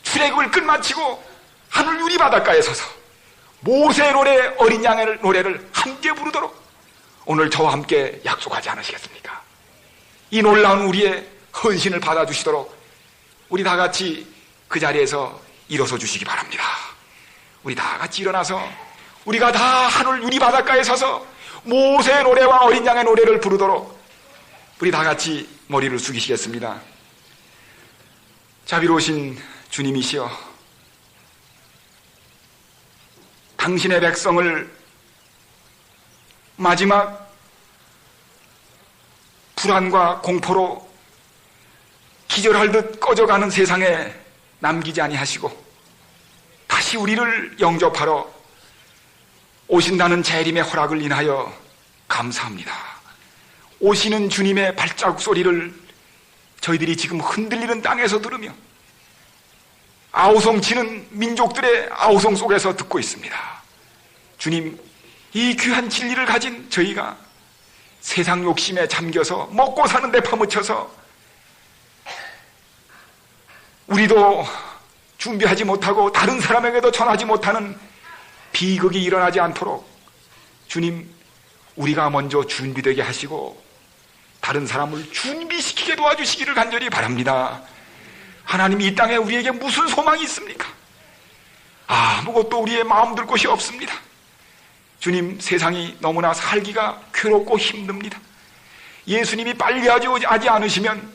출애굽을 끝마치고 하늘 유리 바닷가에 서서 모세의 노래, 어린 양의 노래를 함께 부르도록 오늘 저와 함께 약속하지 않으시겠습니까? 이 놀라운 우리의 헌신을 받아주시도록 우리 다 같이 그 자리에서 일어서 주시기 바랍니다. 우리 다 같이 일어나서 우리가 다 하늘 유리 바닷가에 서서 모세의 노래와 어린 양의 노래를 부르도록 우리 다 같이 머리를 숙이시겠습니다. 자비로우신 주님이시여, 당신의 백성을 마지막 불안과 공포로 기절할 듯 꺼져가는 세상에 남기지 아니하시고 다시 우리를 영접하러 오신다는 재림의 허락을 인하여 감사합니다. 오시는 주님의 발자국 소리를 저희들이 지금 흔들리는 땅에서 들으며 아우성치는 민족들의 아우성 속에서 듣고 있습니다. 주님, 이 귀한 진리를 가진 저희가 세상 욕심에 잠겨서 먹고 사는 데 파묻혀서 우리도 준비하지 못하고 다른 사람에게도 전하지 못하는 비극이 일어나지 않도록 주님, 우리가 먼저 준비되게 하시고 다른 사람을 준비시키게 도와주시기를 간절히 바랍니다. 하나님이 이 땅에 우리에게 무슨 소망이 있습니까? 아무것도 우리의 마음 들 곳이 없습니다. 주님, 세상이 너무나 살기가 괴롭고 힘듭니다. 예수님이 빨리 하지 않으시면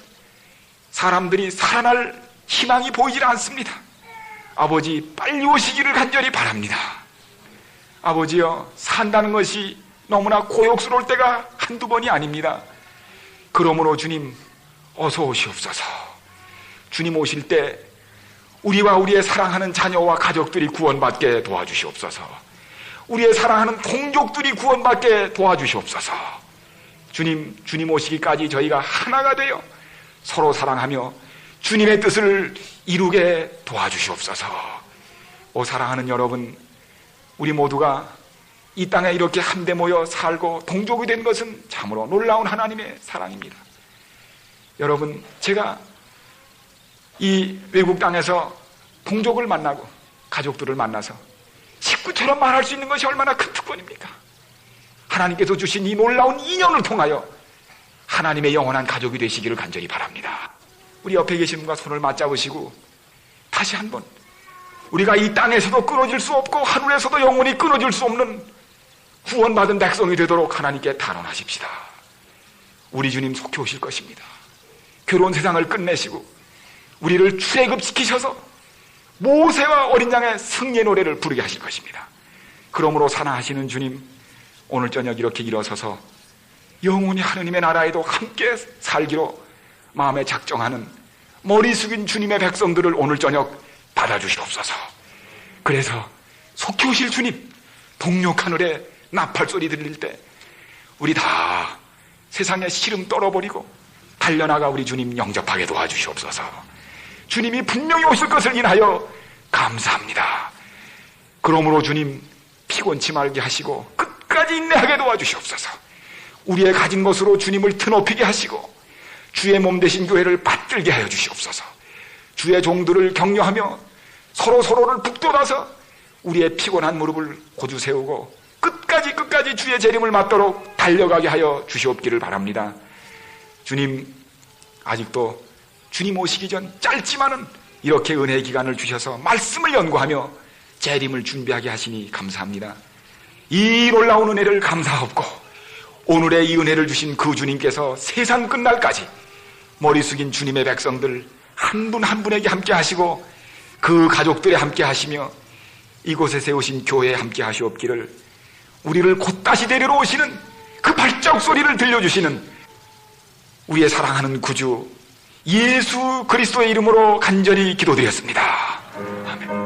사람들이 살아날 희망이 보이질 않습니다. 아버지, 빨리 오시기를 간절히 바랍니다. 아버지여, 산다는 것이 너무나 고역스러울 때가 한두 번이 아닙니다. 그러므로 주님, 어서 오시옵소서. 주님 오실 때 우리와 우리의 사랑하는 자녀와 가족들이 구원받게 도와주시옵소서. 우리의 사랑하는 동족들이 구원받게 도와주시옵소서. 주님 오시기까지 저희가 하나가 되어 서로 사랑하며 주님의 뜻을 이루게 도와주시옵소서. 오, 사랑하는 여러분, 우리 모두가 이 땅에 이렇게 한데 모여 살고 동족이 된 것은 참으로 놀라운 하나님의 사랑입니다. 여러분, 제가 이 외국 땅에서 동족을 만나고 가족들을 만나서 식구처럼 말할 수 있는 것이 얼마나 큰 특권입니까? 하나님께서 주신 이 놀라운 인연을 통하여 하나님의 영원한 가족이 되시기를 간절히 바랍니다. 우리 옆에 계신 분과 손을 맞잡으시고 다시 한번 우리가 이 땅에서도 끊어질 수 없고 하늘에서도 영원히 끊어질 수 없는 구원받은 백성이 되도록 하나님께 단언하십시다. 우리 주님 속히 오실 것입니다. 괴로운 세상을 끝내시고 우리를 출애굽시키셔서 모세와 어린 양의 승리의 노래를 부르게 하실 것입니다. 그러므로 사랑하시는 주님, 오늘 저녁 이렇게 일어서서 영원히 하느님의 나라에도 함께 살기로 마음에 작정하는 머리 숙인 주님의 백성들을 오늘 저녁 받아주시옵소서. 그래서 속히 오실 주님, 동력하늘에 나팔소리 들릴 때 우리 다 세상의 시름 떨어버리고 달려나가 우리 주님 영접하게 도와주시옵소서. 주님이 분명히 오실 것을 인하여 감사합니다. 그러므로 주님, 피곤치 말게 하시고 끝까지 인내하게 도와주시옵소서. 우리의 가진 것으로 주님을 드높이게 하시고 주의 몸 되신 교회를 받들게 하여 주시옵소서. 주의 종들을 격려하며 서로를 북돋아서 우리의 피곤한 무릎을 고주 세우고 끝까지 주의 재림을 맞도록 달려가게 하여 주시옵기를 바랍니다. 주님, 아직도 주님 오시기 전 짧지만은 이렇게 은혜의 기간을 주셔서 말씀을 연구하며 재림을 준비하게 하시니 감사합니다. 이 놀라운 은혜를 감사하옵고 오늘의 이 은혜를 주신 그 주님께서 세상 끝날까지 머리 숙인 주님의 백성들 한 분 한 분에게 함께 하시고 그 가족들에 함께 하시며 이곳에 세우신 교회에 함께 하시옵기를, 우리를 곧 다시 데리러 오시는 그 발자국 소리를 들려주시는 우리의 사랑하는 구주 예수 그리스도의 이름으로 간절히 기도드렸습니다. 아멘.